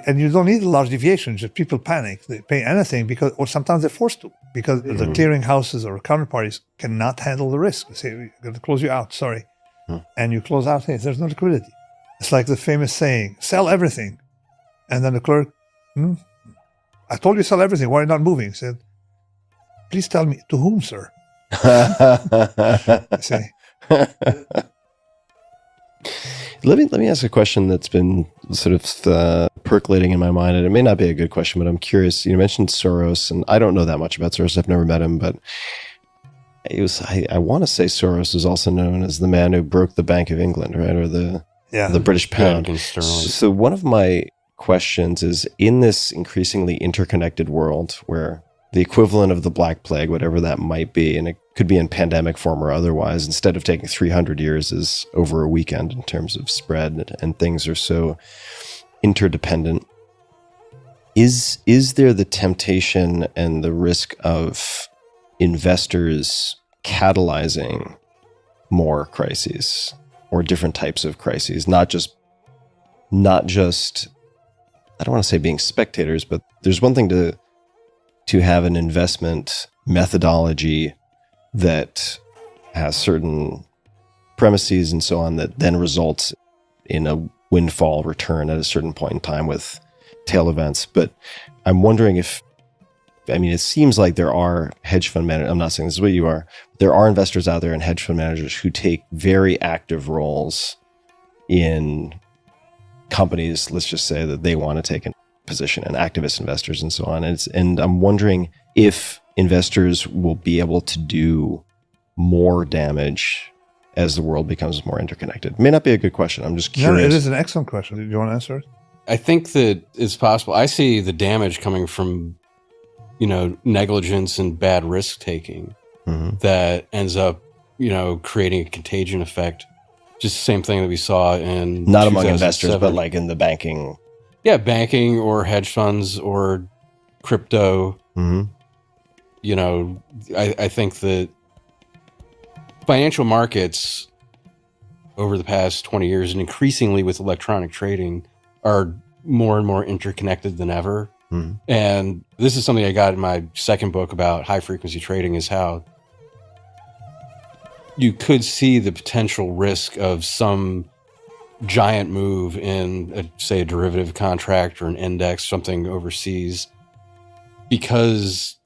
And you don't need a large deviation, just people panic. They pay anything or sometimes they're forced to, because the clearing houses or counterparties cannot handle the risk. They say, we're going to close you out, sorry. And you close out, hey, there's no liquidity. It's like the famous saying, sell everything. And then the clerk, I told you sell everything, why are you not moving? He said, please tell me, to whom, sir? See, Let me ask a question that's been sort of percolating in my mind, and it may not be a good question, but I'm curious. You mentioned Soros, and I don't know that much about Soros. I've never met him, but I want to say Soros is also known as the man who broke the Bank of England, right, or the British pound. So one of my questions is, in this increasingly interconnected world where the equivalent of the Black Plague, whatever that might be, and it could be in pandemic form or otherwise, instead of taking 300 years, is over a weekend in terms of spread, and things are so interdependent. Is there the temptation and the risk of investors catalyzing more crises or different types of crises, not just I don't want to say being spectators, but there's one thing to have an investment methodology that has certain premises and so on that then results in a windfall return at a certain point in time with tail events. But I'm wondering it seems like there are hedge fund managers, I'm not saying this is what you are, there are investors out there and hedge fund managers who take very active roles in companies, let's just say, that they want to take a position, and activist investors and so on. And I'm wondering if investors will be able to do more damage as the world becomes more interconnected. It may not be a good question. I'm just curious. No, it is an excellent question. Do you want to answer it? I think that it's possible. I see the damage coming from, negligence and bad risk taking that ends up, creating a contagion effect. Just the same thing that we saw in not among investors, but like in the banking. Yeah, banking or hedge funds or crypto. I think that financial markets over the past 20 years, and increasingly with electronic trading, are more and more interconnected than ever. And this is something I got in my second book about high frequency trading, is how you could see the potential risk of some giant move in, say, a derivative contract or an index, something overseas, because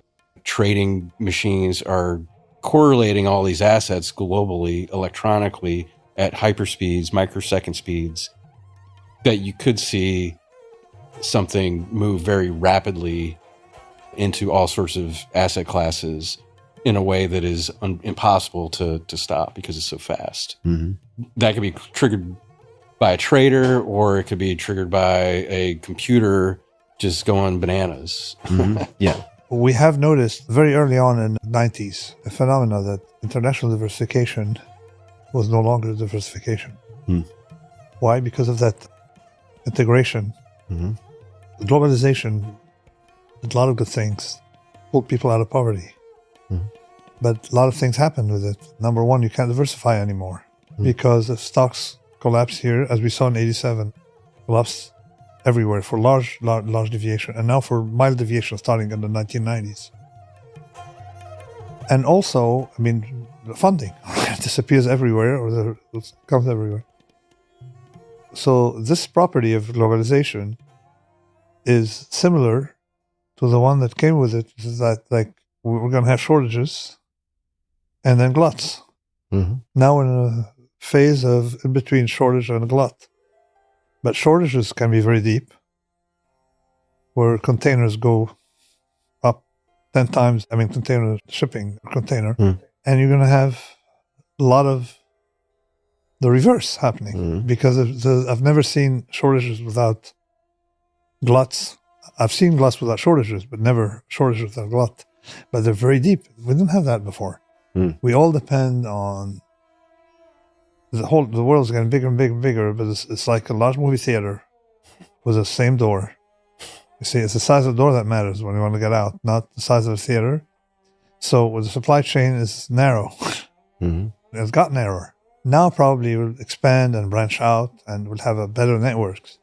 trading machines are correlating all these assets globally, electronically, at hyperspeeds, microsecond speeds, that you could see something move very rapidly into all sorts of asset classes in a way that is impossible to stop because it's so fast. That could be triggered by a trader, or it could be triggered by a computer just going bananas. Yeah. We have noticed very early on in the 90s a phenomenon that international diversification was no longer diversification. Why? Because of that integration. Globalization did a lot of good things, pulled people out of poverty. But a lot of things happened with it. Number one, you can't diversify anymore because if stocks collapse here, as we saw in 87, collapse everywhere for large deviation, and now for mild deviation starting in the 1990s. And also, the funding disappears everywhere, or it comes everywhere. So this property of globalization is similar to the one that came with it, is that we're going to have shortages and then gluts. Now we're in a phase of in between shortage and glut. But shortages can be very deep, where containers go up 10 times, container shipping, container, and you're going to have a lot of the reverse happening because I've never seen shortages without gluts. I've seen gluts without shortages, but never shortages without glut. But they're very deep. We didn't have that before. We all depend on the world's getting bigger and bigger and bigger, but it's like a large movie theater with the same door. You see, it's the size of the door that matters when you want to get out, not the size of the theater. So the supply chain is narrow. It's got narrower. Now probably will expand and branch out and will have a better networks.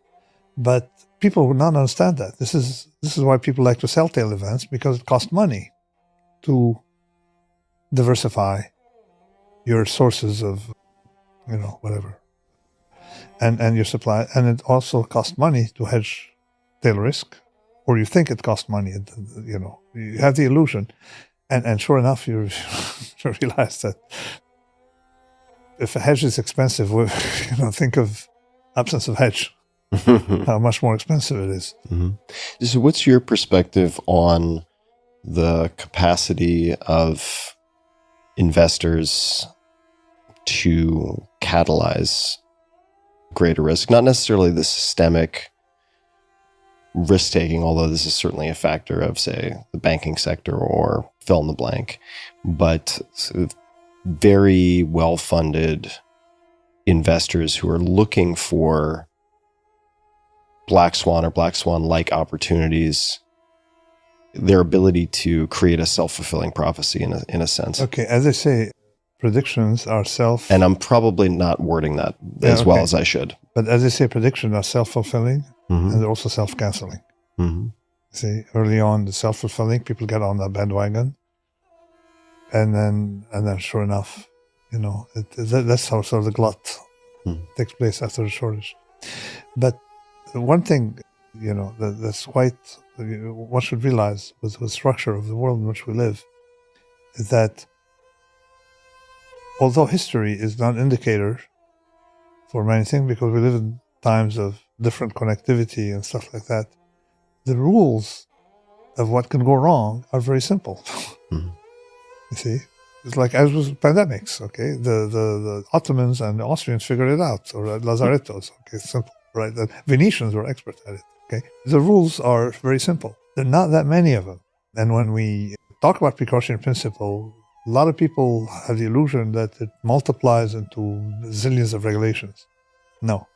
But people will not understand that. This is why people like to sell tail events, because it costs money to diversify your sources of, whatever, and your supply. And it also costs money to hedge tail risk, or you think it costs money. You have the illusion. And sure enough, you realize that if a hedge is expensive, think of absence of hedge, how much more expensive it is. Mm-hmm. So what's your perspective on the capacity of investors to catalyze greater risk? Not necessarily the systemic risk-taking, although this is certainly a factor of, say, the banking sector or fill in the blank, but sort of very well-funded investors who are looking for black swan or black swan-like opportunities, their ability to create a self-fulfilling prophecy in a sense. Okay, as I say, predictions are and I'm probably not wording that as well as I should. But as I say, predictions are self-fulfilling, mm-hmm. and they're also self-canceling. Mm-hmm. See, early on, the self-fulfilling, people get on that bandwagon, and then sure enough, that's how sort of the glut takes place after the shortage. But one thing, that's quite, one should realize with the structure of the world in which we live, is that although history is not an indicator for many things, because we live in times of different connectivity and stuff like that, the rules of what can go wrong are very simple. Mm-hmm. You see, it's like as with pandemics. Okay, the Ottomans and the Austrians figured it out, or Lazarettos. Okay, simple, right? The Venetians were expert at it. Okay, the rules are very simple. There are not that many of them, and when we talk about precautionary principle, a lot of people have the illusion that it multiplies into zillions of regulations. No.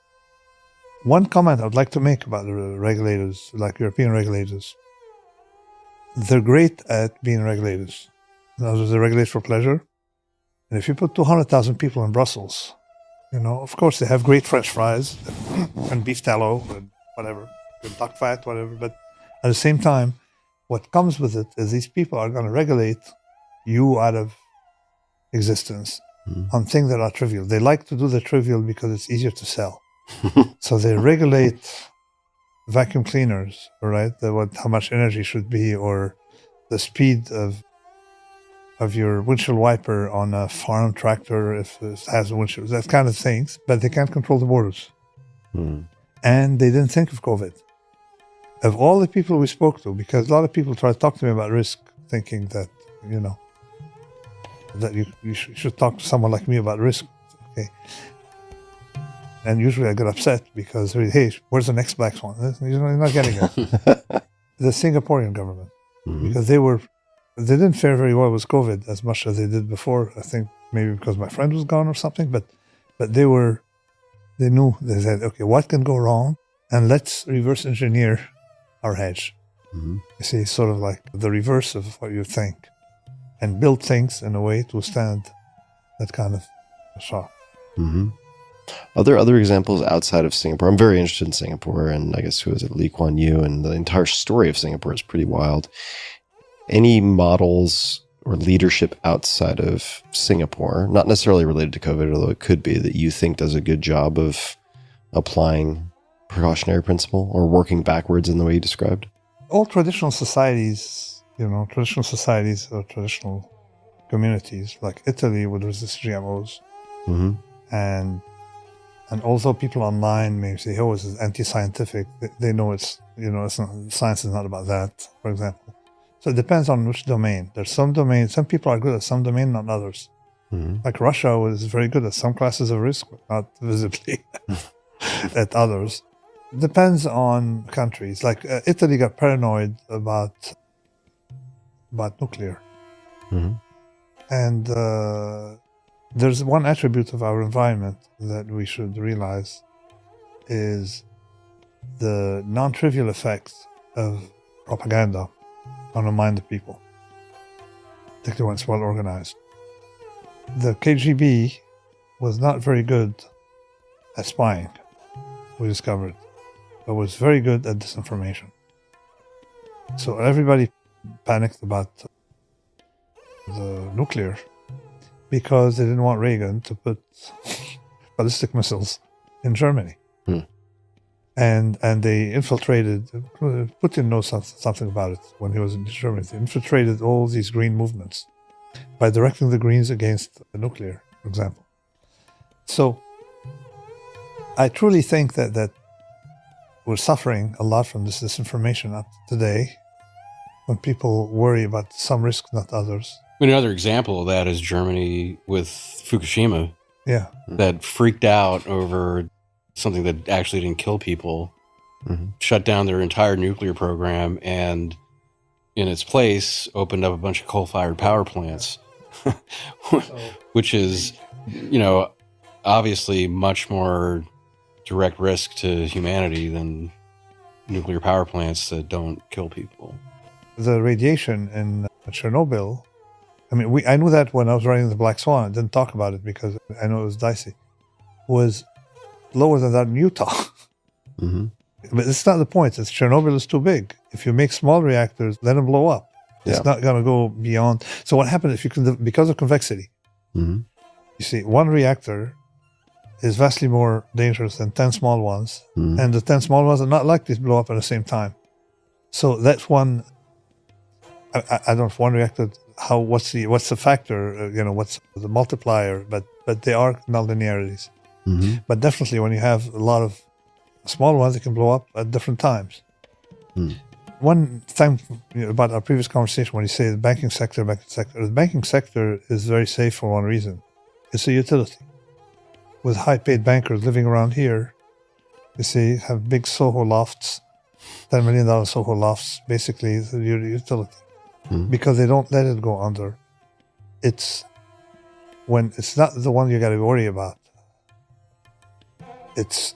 One comment I would like to make about the regulators, like European regulators, they're great at being regulators. In other words, they regulate for pleasure. And if you put 200,000 people in Brussels, of course they have great French fries and beef tallow and whatever, and duck fat, whatever. But at the same time, what comes with it is these people are going to regulate you out of existence on things that are trivial. They like to do the trivial because it's easier to sell. So they regulate vacuum cleaners, right? How much energy should be, or the speed of your windshield wiper on a farm tractor if it has a windshield, that kind of things. But they can't control the borders. And they didn't think of COVID. Of all the people we spoke to, because a lot of people try to talk to me about risk, thinking that, that you should talk to someone like me about risk. Okay. And usually I get upset because, hey, where's the next black swan? You're not getting it. The Singaporean government, because they didn't fare very well with COVID as much as they did before. I think maybe because my friend was gone or something, but they knew, they said, okay, what can go wrong? And let's reverse engineer our hedge. You see, sort of like the reverse of what you think, and build things in a way to withstand that kind of shock. Are there other examples outside of Singapore? I'm very interested in Singapore, and I guess who is it, Lee Kuan Yew, and the entire story of Singapore is pretty wild. Any models or leadership outside of Singapore, not necessarily related to COVID, although it could be, that you think does a good job of applying precautionary principle or working backwards in the way you described? All traditional societies, or traditional communities, like Italy would resist GMOs. And although people online may say, oh, this is anti-scientific, they know it's not, science is not about that, for example. So it depends on which domain. There's some domains, some people are good at some domain, not others. Like Russia was very good at some classes of risk, but not visibly at others. Depends on countries. Like Italy got paranoid about nuclear. And there's one attribute of our environment that we should realize is the non-trivial effects of propaganda on the mind of people, particularly when it's well organized. The KGB was not very good at spying, we discovered, but was very good at disinformation. So everybody panicked about the nuclear because they didn't want Reagan to put ballistic missiles in Germany. and they infiltrated. Putin knows something about it when he was in Germany. They infiltrated all these green movements by directing the Greens against the nuclear, for example. So I truly think that we're suffering a lot from this disinformation up to today, when people worry about some risks, not others. Another example of that is Germany with Fukushima. Yeah. That freaked out over something that actually didn't kill people, shut down their entire nuclear program, and in its place opened up a bunch of coal-fired power plants, which is, obviously much more direct risk to humanity than nuclear power plants that don't kill people. The radiation in Chernobyl, I knew that when I was writing The Black Swan. I didn't talk about it because I know it was dicey. Was lower than that in Utah. Mm-hmm. But it's not the point. It's Chernobyl is too big. If you make small reactors, let them blow up. It's not going to go beyond. So what happens if you can, because of convexity, you see, one reactor is vastly more dangerous than 10 small ones, and the 10 small ones are not likely to blow up at the same time. So that's one. I don't know if one reactor. What's the factor? What's the multiplier? But they are nonlinearities. But definitely, when you have a lot of small ones, it can blow up at different times. One thing about our previous conversation, when you say the banking sector, the banking sector is very safe for one reason. It's a utility. With high-paid bankers living around here, you see, have big Soho lofts, $10 million Soho lofts, basically it's a utility. Because they don't let it go under. It's when it's not the one you got to worry about. It's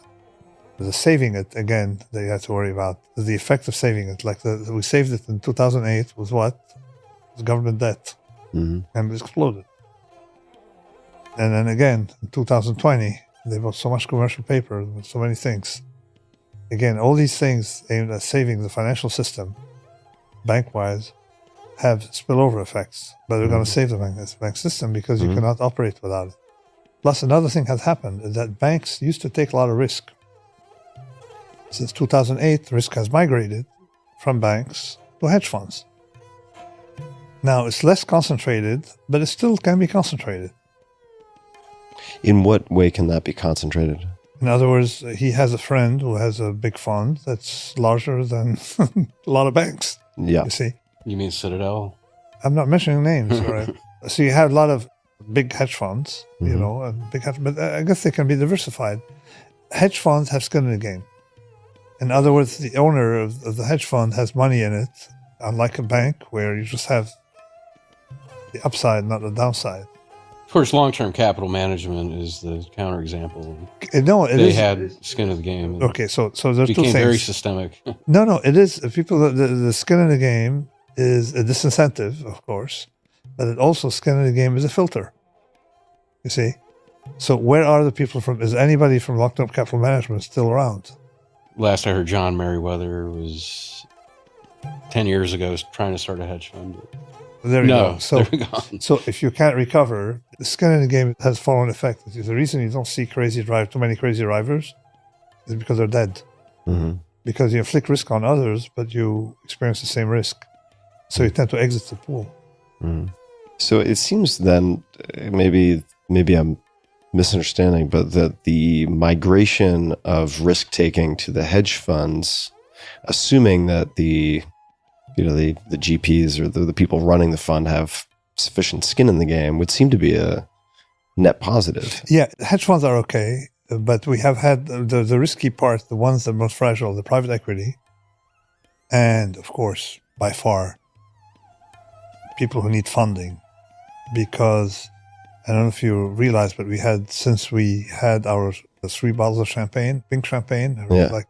the saving it, again, that you have to worry about. The effect of saving it. Like we saved it in 2008 was what? It was government debt. And it exploded. And then again, in 2020, they bought so much commercial paper, so many things. Again, all these things aimed at saving the financial system, bank-wise, have spillover effects. But they're going to save the bank system because you cannot operate without it. Plus, another thing has happened is that banks used to take a lot of risk. Since 2008, risk has migrated from banks to hedge funds. Now, it's less concentrated, but it still can be concentrated. In what way can that be concentrated? In other words, he has a friend who has a big fund that's larger than a lot of banks. Yeah. You see? You mean Citadel? I'm not mentioning names, right? So you have a lot of big hedge funds, but I guess they can be diversified. Hedge funds have skin in the game. In other words, the owner of the hedge fund has money in it, unlike a bank where you just have the upside, not the downside. Of course, long-term capital management is the counterexample. No, it they is. had skin in the game. Okay, so there's two became things. very systemic. No, it is. The skin in the game is a disincentive, of course, but it also skin in the game is a filter. You see? So where are the people from? Is anybody from long-term capital management still around? Last I heard, John Merriweather was 10 years ago trying to start a hedge fund. There you go. They're gone. So if you can't recover, the skin in the game has fallen effect. The reason you don't see too many crazy drivers is because they're dead. Because you inflict risk on others, but you experience the same risk. So you tend to exit the pool. So it seems then, maybe I'm misunderstanding, but that the migration of risk taking to the hedge funds, assuming that the GPs or the people running the fund have sufficient skin in the game, would seem to be a net positive. Yeah, hedge funds are okay, but we have had the risky part, the ones that are most fragile, the private equity, and of course, by far, people who need funding. Because I don't know if you realize, but since we had our 3 bottles of champagne, pink champagne, like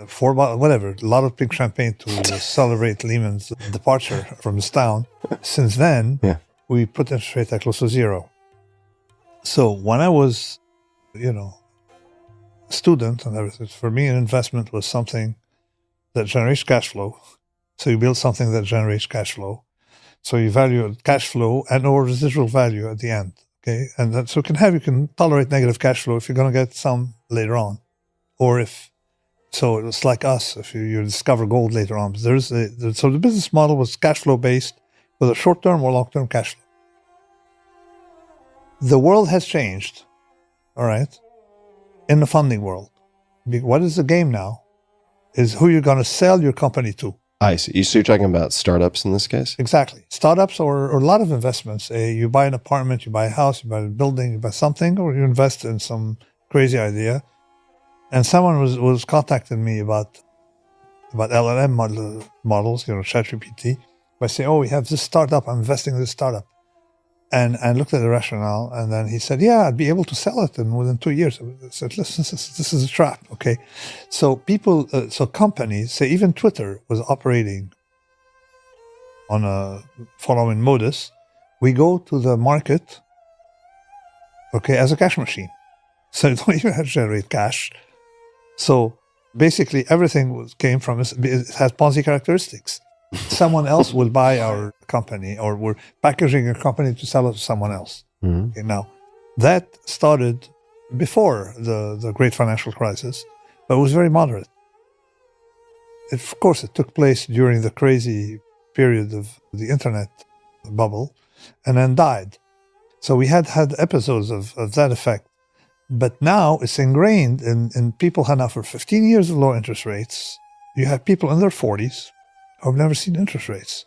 4 bottles, whatever, a lot of pink champagne to celebrate Lehman's departure from this town. Since then, we put interest rate at close to 0. So when I was, a student and everything, for me, an investment was something that generates cash flow. So you build something that generates cash flow. So you value cash flow and or residual value at the end. Okay, and so you can tolerate negative cash flow if you're going to get some later on, or if So it was like us, if you discover gold later on. So the business model was cash flow based with a short-term or long-term cash flow. The world has changed, all right, in the funding world. What is the game now is who you're going to sell your company to. I see. So you're talking about startups in this case? Exactly. Startups or a lot of investments. You buy an apartment, you buy a house, you buy a building, you buy something, or you invest in some crazy idea. And someone was contacting me about LLM models, ChatGPT, by saying, "Oh, we have this startup. I'm investing in this startup." And I looked at the rationale, and then he said, "Yeah, I'd be able to sell it within 2 years." I said, "Listen, this is a trap." Okay, so companies, say even Twitter was operating on a following modus. We go to the market, okay, as a cash machine, so you don't even have to generate cash. So basically, everything came from it has Ponzi characteristics. Someone else will buy our company, or we're packaging a company to sell it to someone else. Mm-hmm. Okay, now, that started before the great financial crisis, but it was very moderate. Of course, it took place during the crazy period of the internet bubble and then died. So we had episodes of that effect. But now it's ingrained in people who now for 15 years of low interest rates. You have people in their 40s who have never seen interest rates.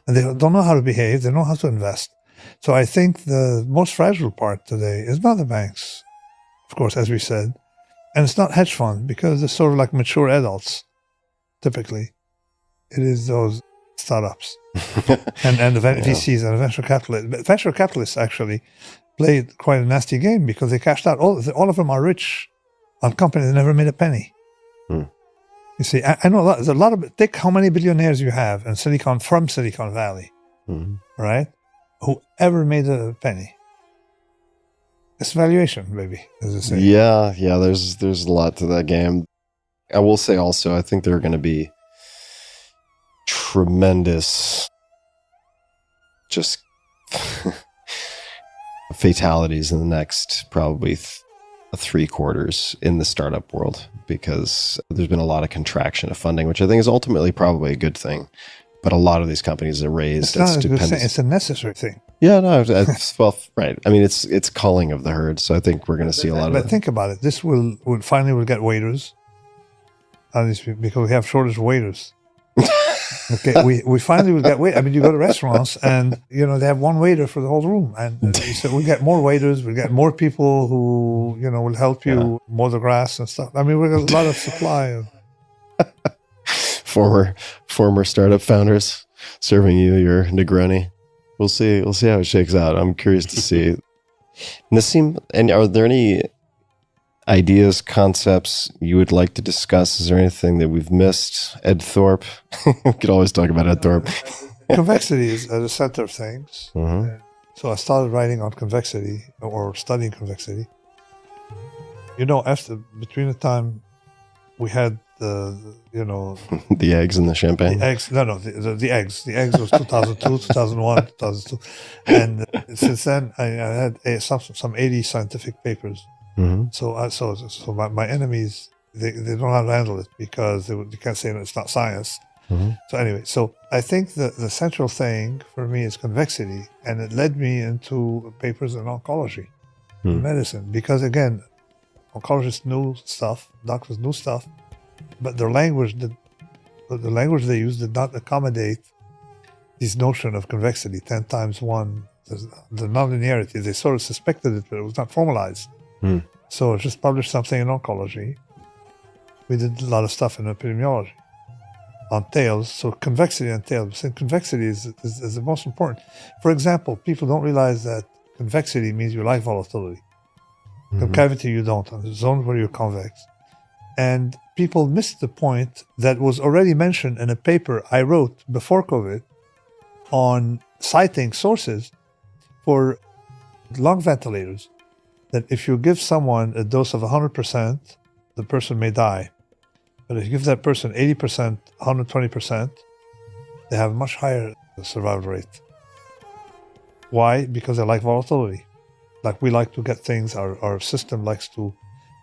And they don't know how to behave. They don't know how to invest. So I think the most fragile part today is not the banks, of course, as we said. And it's not hedge fund, because they're sort of like mature adults, typically. It is those startups and the VCs and venture capitalists. But venture capitalists actually played quite a nasty game, because they cashed out. All of them are rich on companies that never made a penny. You see, I know there's a lot of, think how many billionaires you have in from Silicon Valley, right? Who ever made a penny. It's valuation, baby, as they say. Yeah, there's a lot to that game. I will say also, I think there are going to be tremendous just fatalities in the next probably 3 quarters in the startup world, because there's been a lot of contraction of funding, which I think is ultimately probably a good thing. But a lot of these companies are raised. It's not a good thing. It's a necessary thing. Yeah, no, well, right. I mean, it's culling of the herd. So I think we're going to see a lot of. But think about it. This will finally get waiters, because we have shortage of waiters. Okay, we finally will get waiters. I mean, you go to restaurants and they have one waiter for the whole room, and so we get more waiters. We get more people who will help you mow the grass and stuff. I mean, we got a lot of supply. Former startup founders serving you your Negroni. We'll see how it shakes out. I'm curious to see. Nassim, and are there any ideas, concepts you would like to discuss? Is there anything that we've missed? Ed Thorpe. We could always talk about Ed Thorpe. Convexity is at the center of things. So I started writing on convexity, or studying convexity. Between the time we had the eggs in the champagne. The eggs. No, the eggs. The eggs was 2002, 2001, 2002, and since then I had some 80 scientific papers. So my enemies, they don't know how to handle it, because they can't say it's not science. So anyway, so I think the central thing for me is convexity, and it led me into papers in oncology, medicine, because again, oncologists knew stuff, doctors knew stuff, but the language they used did not accommodate this notion of convexity, 10 times 1, the nonlinearity. They sort of suspected it, but it was not formalized. So I just published something in oncology. We did a lot of stuff in epidemiology on tails. So convexity and tails. And convexity is the most important. For example, people don't realize that convexity means you like volatility. Concavity you don't. On the zones where you're convex. And people missed the point that was already mentioned in a paper I wrote before COVID on citing sources for lung ventilators, that if you give someone a dose of 100%, the person may die. But if you give that person 80%, 120%, they have a much higher survival rate. Why? Because they like volatility. Like we like to get things, our system likes to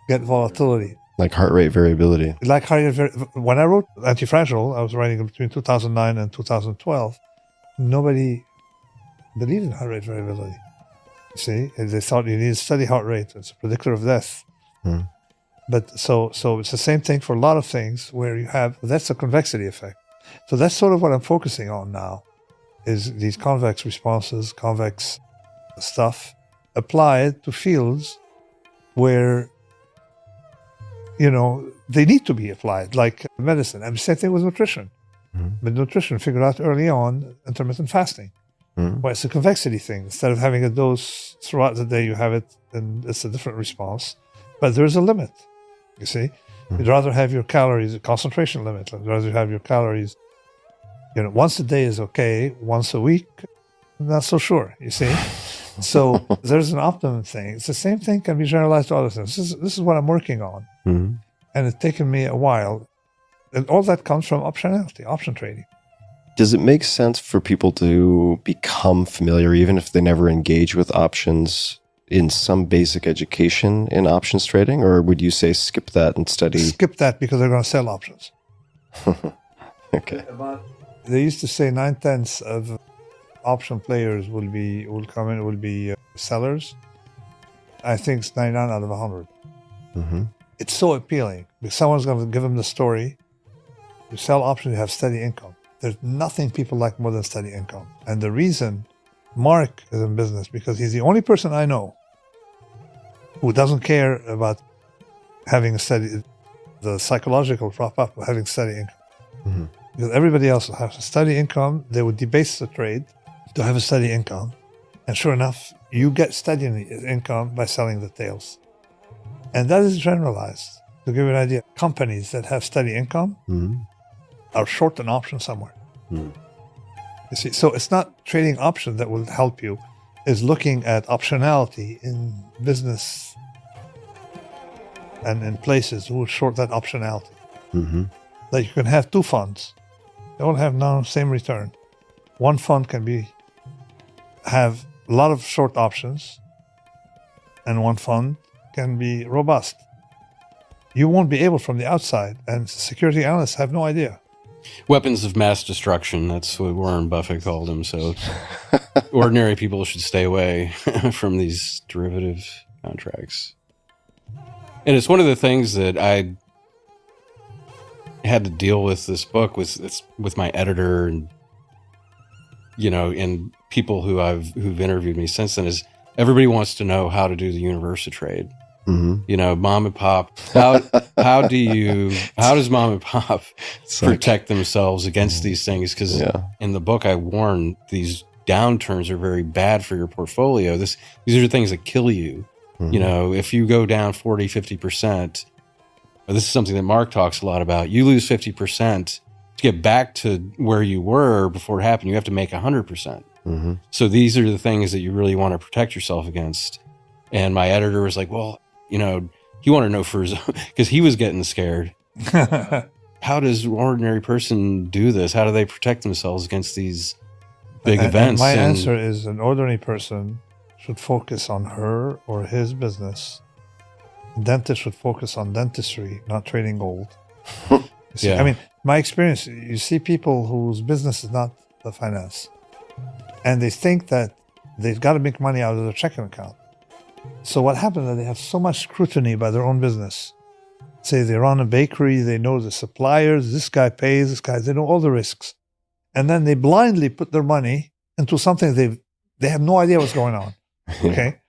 get volatility. Like heart rate variability. Like when I wrote Anti-Fragile, I was writing between 2009 and 2012. Nobody believed in heart rate variability. You see, they thought you need to study heart rate. It's a predictor of death. But so it's the same thing for a lot of things where you have, that's a convexity effect. So that's sort of what I'm focusing on now, is these convex responses, convex stuff applied to fields where, you know, they need to be applied, like medicine. And the same thing with nutrition. But nutrition figured out early on intermittent fasting. Well, it's a convexity thing. Instead of having a dose throughout the day, you have it, and it's a different response. But there's a limit, you see. You'd rather have your calories, a concentration limit. You'd rather have your calories, you know, once a day is okay. Once a week, not so sure, you see. So there's an optimum thing. It's the same thing can be generalized to other things. This is what I'm working on. And it's taken me a while. And all that comes from optionality, option trading. Does it make sense for people to become familiar, even if they never engage with options, in some basic education in options trading? Or would you say skip that and study? Skip that because they're going to sell options. Okay. They used to say 9/10 of option players will be sellers. I think it's 99 out of 100. It's so appealing because someone's going to give them the story. You sell options, you have steady income. There's nothing people like more than steady income. And the reason Mark is in business, because he's the only person I know who doesn't care about having the psychological prop up of having steady income. Because everybody else has a steady income, they would debase the trade to have a steady income. And sure enough, you get steady income by selling the tails. And that is generalized. To give you an idea, companies that have steady income are short an option somewhere. You see, so it's not trading options that will help you. It's looking at optionality in business and in places who will short that optionality. Like you can have two funds. They all have now same return. One fund can have a lot of short options, and one fund can be robust. You won't be able from the outside, and security analysts have no idea. Weapons of mass destruction. That's what Warren Buffett called them. So ordinary people should stay away from these derivative contracts. And it's one of the things that I had to deal with this book with my editor and, you know, and people who've interviewed me since then, is everybody wants to know how to do the Universitrade. You know, mom and pop, how does mom and pop protect themselves against these things? Because in the book I warn, these downturns are very bad for your portfolio. These are things that kill you. You know, if you go down 40, 50%, this is something that Mark talks a lot about. You lose 50% to get back to where you were before it happened. You have to make 100%. So these are the things that you really want to protect yourself against. And my editor was like, well, you know, he wanted to know for his own, because he was getting scared. How does an ordinary person do this? How do they protect themselves against these big events? My answer is an ordinary person should focus on her or his business. A dentist should focus on dentistry, not trading gold. See, I mean, my experience, you see people whose business is not the finance, and they think that they've got to make money out of their checking account. So what happens is they have so much scrutiny by their own business. Say they run a bakery, they know the suppliers, this guy pays, this guy, they know all the risks. And then they blindly put their money into something they have no idea what's going on. Okay?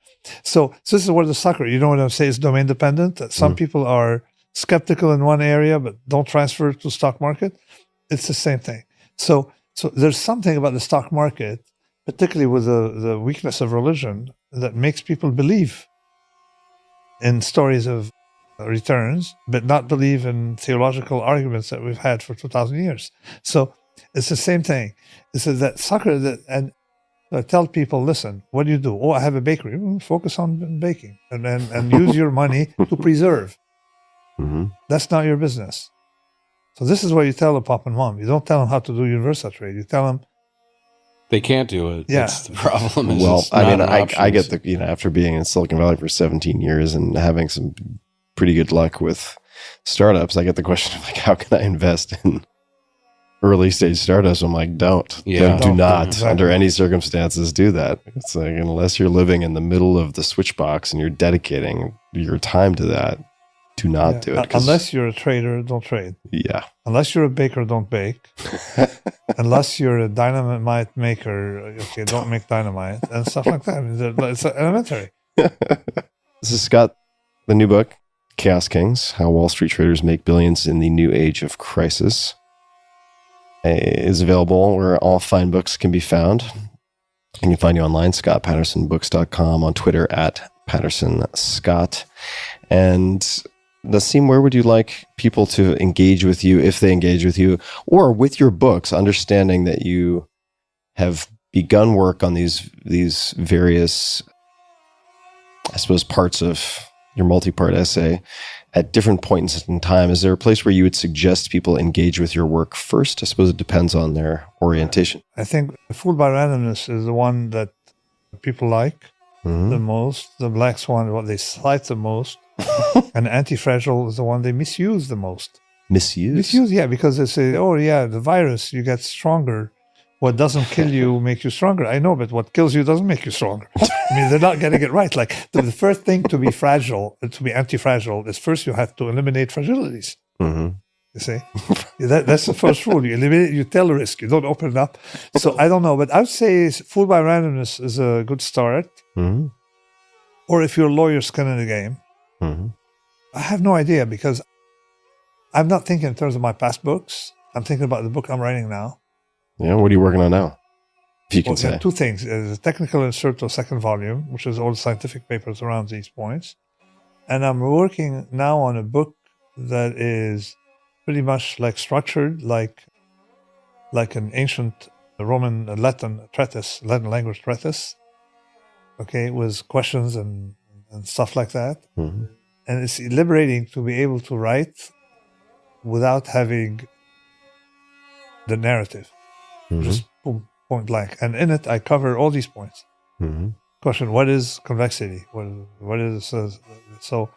So this is where the sucker, you know what I'm saying, is domain dependent. Some people are skeptical in one area, but don't transfer it to stock market. It's the same thing. So there's something about the stock market, particularly with the weakness of religion, that makes people believe in stories of returns, but not believe in theological arguments that we've had for 2,000 years. So it's the same thing. It's that sucker and I tell people, listen, what do you do? Oh, I have a bakery. Focus on baking and use your money to preserve. That's not your business. So this is what you tell a pop and mom. You don't tell them how to do Universitrade. You tell them they can't do it. Yeah. That's the problem. Well, I mean, I get the, you know, after being in Silicon Valley for 17 years and having some pretty good luck with startups, I get the question of like, how can I invest in early stage startups? I'm like, don't. Yeah. Do not Exactly. under any circumstances do that. It's like, unless you're living in the middle of the switch box and you're dedicating your time to that, do not Yeah. do it. 'cause- Unless you're a trader, don't trade. yeah. Unless you're a baker, don't bake. Unless you're a dynamite maker, okay, don't make dynamite and stuff like that. I mean, it's elementary. This is Scott, the new book, Chaos Kings, How Wall Street Traders Make Billions in the New Age of Crisis, is available where all fine books can be found. You can find you online, scottpattersonbooks.com, on Twitter at PattersonScott. And Nassim, where would you like people to engage with you if they engage with you or with your books, understanding that you have begun work on these various, I suppose, parts of your multi-part essay at different points in time? Is there a place where you would suggest people engage with your work first? I suppose it depends on their orientation. I think Fooled by Randomness is the one that people like Mhm. the most. The Black Swan, what they cite the most. And Anti-Fragile is the one they misuse the most. Misuse? Misuse, yeah, because they say, oh, yeah, the virus, you get stronger. What doesn't kill you make you stronger. I know, but what kills you doesn't make you stronger. I mean, they're not getting it right. Like the first thing to be fragile, to be anti-fragile, is first you have to eliminate fragilities. Mhm. You see, that's the first rule. You eliminate, you tell risk, you don't open it up. So I don't know, but I would say Fooled by Randomness is a good start. Mhm. Or if you're a lawyer, skin in the game. Mhm. I have no idea because I'm not thinking in terms of my past books. I'm thinking about the book I'm writing now. Yeah, what are you working on now? If you can Well, say. two things. There's a technical insert to second volume, which is all scientific papers around these points. And I'm working now on a book that is pretty much like structured like an ancient Roman Latin treatise, Latin language treatise. Okay, with questions and stuff like that. Mhm. And it's liberating to be able to write without having the narrative, Mhm. just boom, point blank. And in it, I cover all these points. Mhm. Question: what is convexity? What is so?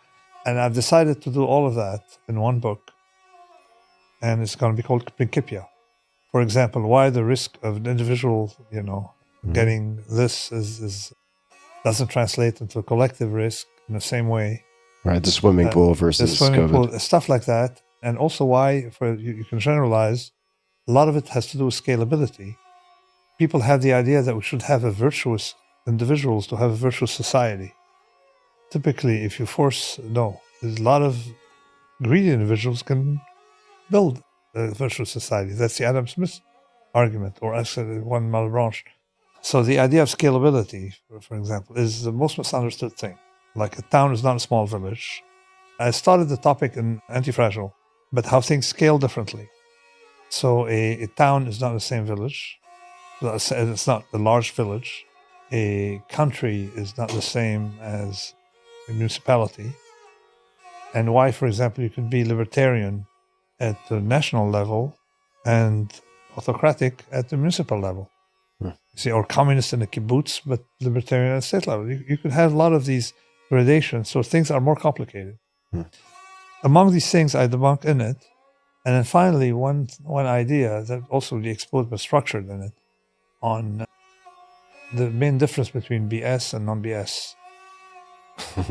And I've decided to do all of that in one book, and it's going to be called Principia. For example, why the risk of an individual, Mhm. getting this is doesn't translate into a collective risk in the same way. Right, the swimming pool The versus swimming COVID. pool, stuff like that, and also why, for you can generalize. A lot of it has to do with scalability. People have the idea that we should have a virtuous individuals to have a virtuous society. Typically, if you force, there's a lot of greedy individuals can build a virtuous society. That's the Adam Smith argument, or actually one Malebranche. So the idea of scalability, for example, is the most misunderstood thing. Like a town is not a small village. I started the topic in Anti-Fragile, but how things scale differently. So a town is not the same village. It's not a large village. A country is not the same as a municipality. And why, for example, you can be libertarian at the national level and autocratic at the municipal level. See, or communist in a kibbutz, but libertarian at the state level. You could have a lot of these gradations, so things are more complicated. Among these things, I debunk in it. And then finally, one idea that also the exposed but structured in it on the main difference between BS and non-BS,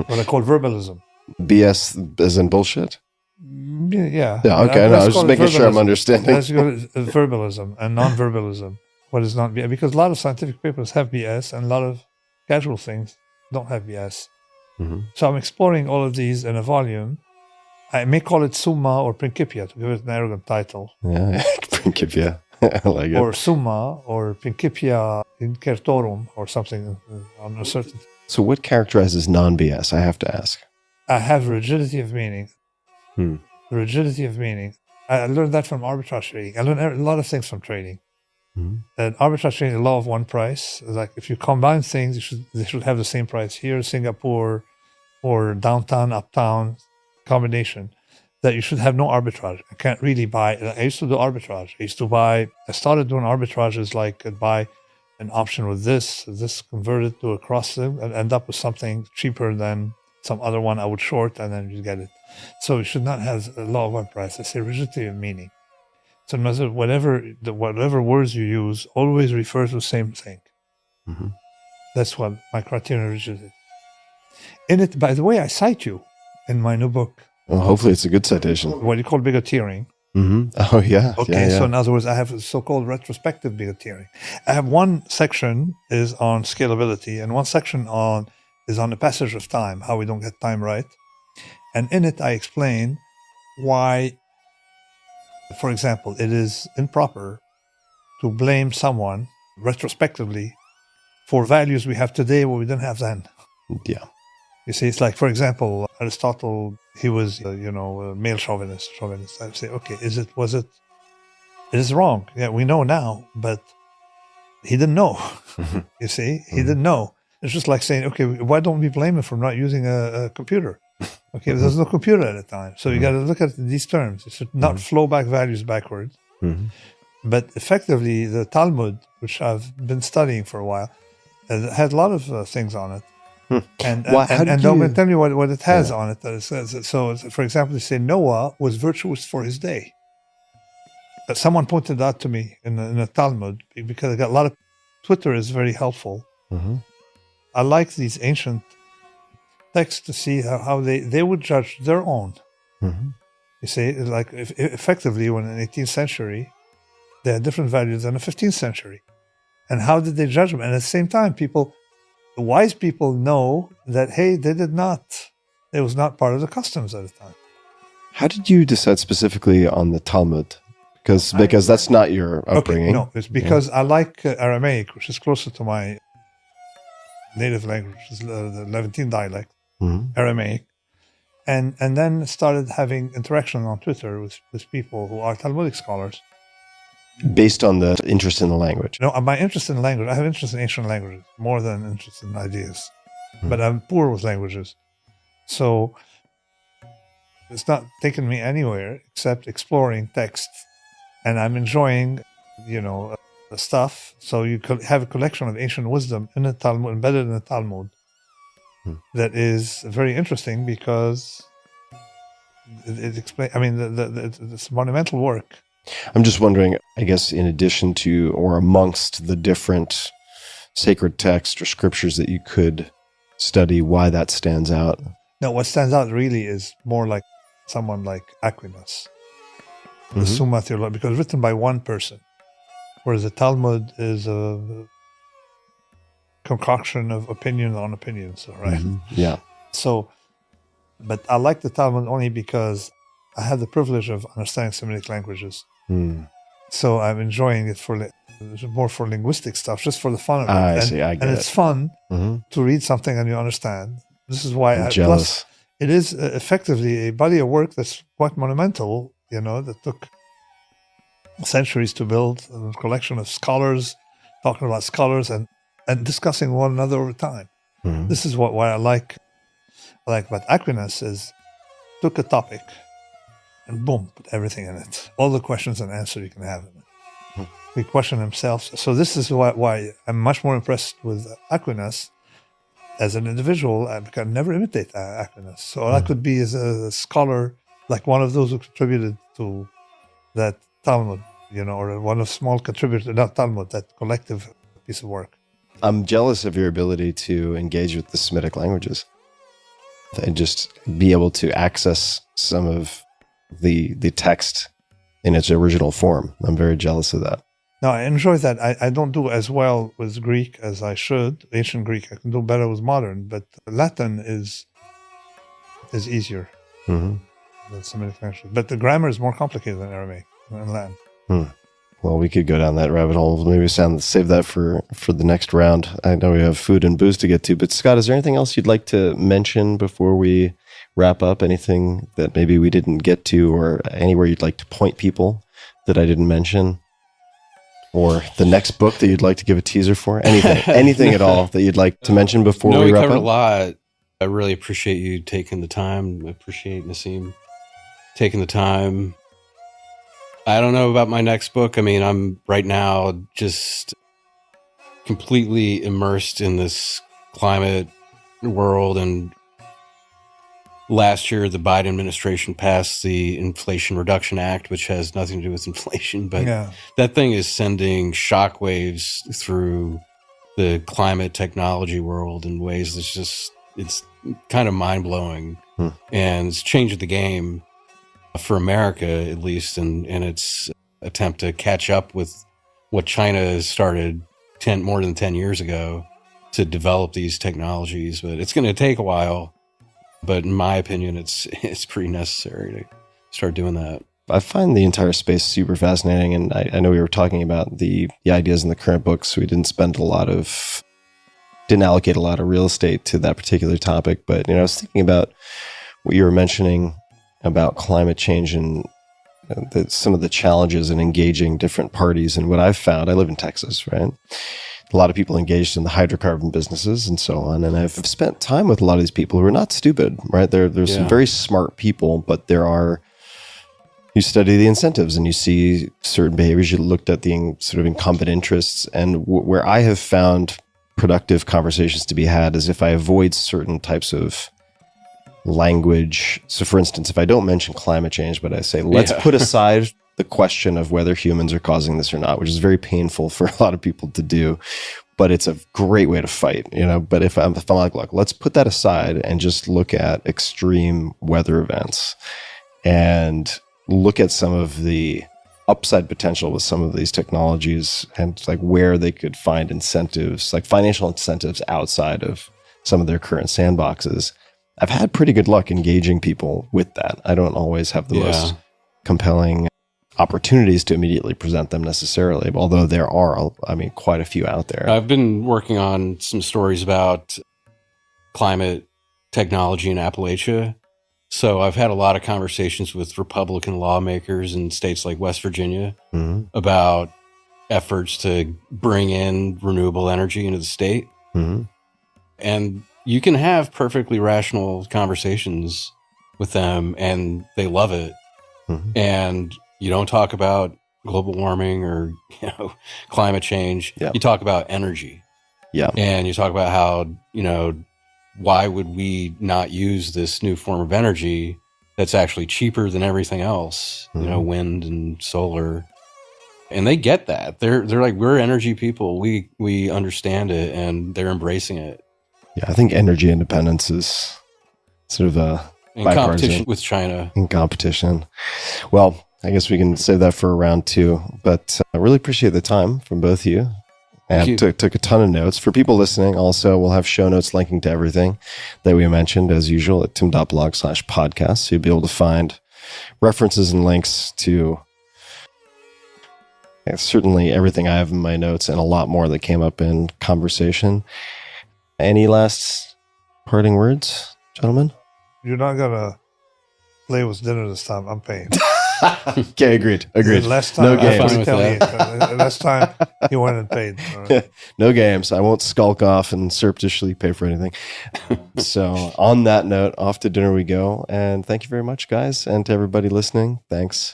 what I call verbalism. BS as in bullshit? Yeah. Yeah, okay. No, I was just making sure I'm understanding. Let's go to verbalism and non-verbalism. What is not BS? Because a lot of scientific papers have BS and a lot of casual things don't have BS. Mhm. So I'm exploring all of these in a volume. I may call it Summa or Principia to give it an arrogant title. Yeah, Principia. I like it. Or Summa or Principia Incertorum or something on a certain. So what characterizes non-BS? I have to ask. I have rigidity of meaning. Rigidity of meaning. I learned that from arbitrage trading. I learned a lot of things from trading. And arbitrage trading, the law of one price, is like if you combine things, they should have the same price here, Singapore, or downtown, uptown combination. That you should have no arbitrage. I can't really buy. I used to do arbitrage. I started doing arbitrages like I'd buy an option with this converted to a cross and end up with something cheaper than some other one I would short, and then you get it. So you should not have a law of one price. I say rigidity of meaning. So no matter whatever words you use, always refer to the same thing. Mm-hmm. That's what my criterion of rigidity is. In it, by the way, I cite you in my new book. Well, hopefully it's a good citation. What you call bigoteering. Mm-hmm. Oh, yeah. Okay, yeah. so in other words, I have a so-called retrospective bigoteering. I have one section is on scalability, and one section is on the passage of time, how we don't get time right. And in it, I explain why, for example, it is improper to blame someone retrospectively for values we have today what we didn't have then. Yeah. You see, it's like, for example, Aristotle, he was, a male chauvinist. I say, okay, it is wrong. Yeah, we know now, but he didn't know. You see, he didn't know. It's just like saying, okay, why don't we blame him for not using a computer? Okay, there's no computer at the time. So you got to look at these terms. You should not flow back values backwards. Mm-hmm. But effectively, the Talmud, which I've been studying for a while, had a lot of things on it. And I'm going to tell you what it has on it. That it says. So, for example, they say Noah was virtuous for his day. But someone pointed out to me in the Talmud, because I got a lot of Twitter is very helpful. Mm-hmm. I like these ancient texts to see how they would judge their own. Mm-hmm. You see, like effectively, when in the 18th century, they had different values than the 15th century. And how did they judge them? And at the same time, wise people know that, hey, it was not part of the customs at the time. How did you decide specifically on the Talmud? Because that's not your upbringing. Okay, no, it's because I like Aramaic, which is closer to my native language, which is the Levantine dialect, Aramaic. And then started having interaction on Twitter with people who are Talmudic scholars. Based on the interest in the language. No, my interest in language, I have interest in ancient languages more than interest in ideas. But I'm poor with languages. So it's not taken me anywhere except exploring text. And I'm enjoying, the stuff. So you could have a collection of ancient wisdom in the Talmud, embedded in the Talmud, that is very interesting because it explains, it's monumental work. I'm just wondering, I guess, in addition to or amongst the different sacred texts or scriptures that you could study, why that stands out. No, what stands out really is more like someone like Aquinas, the Summa Theologica, because written by one person, whereas the Talmud is a concoction of opinion on opinions, right? Mm-hmm. Yeah. So, but I like the Talmud only because I have the privilege of understanding Semitic languages. So I'm enjoying it more for linguistic stuff, just for the fun of it. I see. I get and it's fun to read something and you understand. This is why I'm jealous. Plus, it is effectively a body of work that's quite monumental, that took centuries to build, a collection of scholars talking about scholars and discussing one another over time. This is why I like what Aquinas is, took a topic and boom, put everything in it. All the questions and answers you can have in it. He questioned himself. So this is why I'm much more impressed with Aquinas as an individual. I can never imitate Aquinas. So all I could be is a scholar, like one of those who contributed to that Talmud, or one of small contributors, not Talmud, that collective piece of work. I'm jealous of your ability to engage with the Semitic languages and just be able to access some of the text in its original form. I'm very jealous of that. No, I enjoy that. I don't do as well with Greek as I should. Ancient Greek, I can do better with modern, but Latin is easier than Semitic languages. But the grammar is more complicated than Aramaic and Latin. Well, we could go down that rabbit hole. Maybe save that for the next round. I know we have food and booze to get to, but Scott, is there anything else you'd like to mention before we wrap up? Anything that maybe we didn't get to, or anywhere you'd like to point people that I didn't mention? Or the next book that you'd like to give a teaser for? Anything at all that you'd like to mention before we wrap up? No, we covered a lot. I really appreciate you taking the time. I appreciate Nassim taking the time. I don't know about my next book. I'm right now just completely immersed in this climate world and last year, the Biden administration passed the Inflation Reduction Act, which has nothing to do with inflation, but that thing is sending shockwaves through the climate technology world in ways that's just, it's kind of mind blowing. And it's changed the game for America, at least, in its attempt to catch up with what China started more than 10 years ago to develop these technologies. But it's going to take a while. But in my opinion, it's pretty necessary to start doing that. I find the entire space super fascinating. And I know we were talking about the ideas in the current book, so we didn't allocate a lot of real estate to that particular topic. But, I was thinking about what you were mentioning about climate change and some of the challenges in engaging different parties. And what I've found, I live in Texas, right? A lot of people engaged in the hydrocarbon businesses and so on. And I've spent time with a lot of these people who are not stupid, right? There's some very smart people, but you study the incentives and you see certain behaviors. You looked at the sort of incumbent interests. And where I have found productive conversations to be had is if I avoid certain types of language. So for instance, if I don't mention climate change, but I say, let's put aside the question of whether humans are causing this or not, which is very painful for a lot of people to do, but it's a great way to fight, But if I'm like, look, let's put that aside and just look at extreme weather events and look at some of the upside potential with some of these technologies and like where they could find incentives, like financial incentives outside of some of their current sandboxes. I've had pretty good luck engaging people with that. I don't always have the most compelling opportunities to immediately present them necessarily, although there are, quite a few out there. I've been working on some stories about climate technology in Appalachia. So I've had a lot of conversations with Republican lawmakers in states like West Virginia about efforts to bring in renewable energy into the state. And you can have perfectly rational conversations with them and they love it. And you don't talk about global warming or climate change. You talk about energy. And you talk about how, why would we not use this new form of energy that's actually cheaper than everything else, wind and solar. And they get that. They're like, we're energy people. We understand it and they're embracing it. Yeah, I think energy independence is sort of a in competition with China. In competition. Well, I guess we can save that for round two, but I really appreciate the time from both of you. And took a ton of notes. For people listening, also, we'll have show notes linking to everything that we mentioned, as usual, at tim.blog/podcast. So you'll be able to find references and links to certainly everything I have in my notes and a lot more that came up in conversation. Any last parting words, gentlemen? You're not going to play with dinner this time. I'm paying. Okay, agreed. Last time, no games. Last time he went and paid. Right. No games. I won't skulk off and surreptitiously pay for anything. So on that note, off to dinner we go. And thank you very much, guys. And to everybody listening, thanks.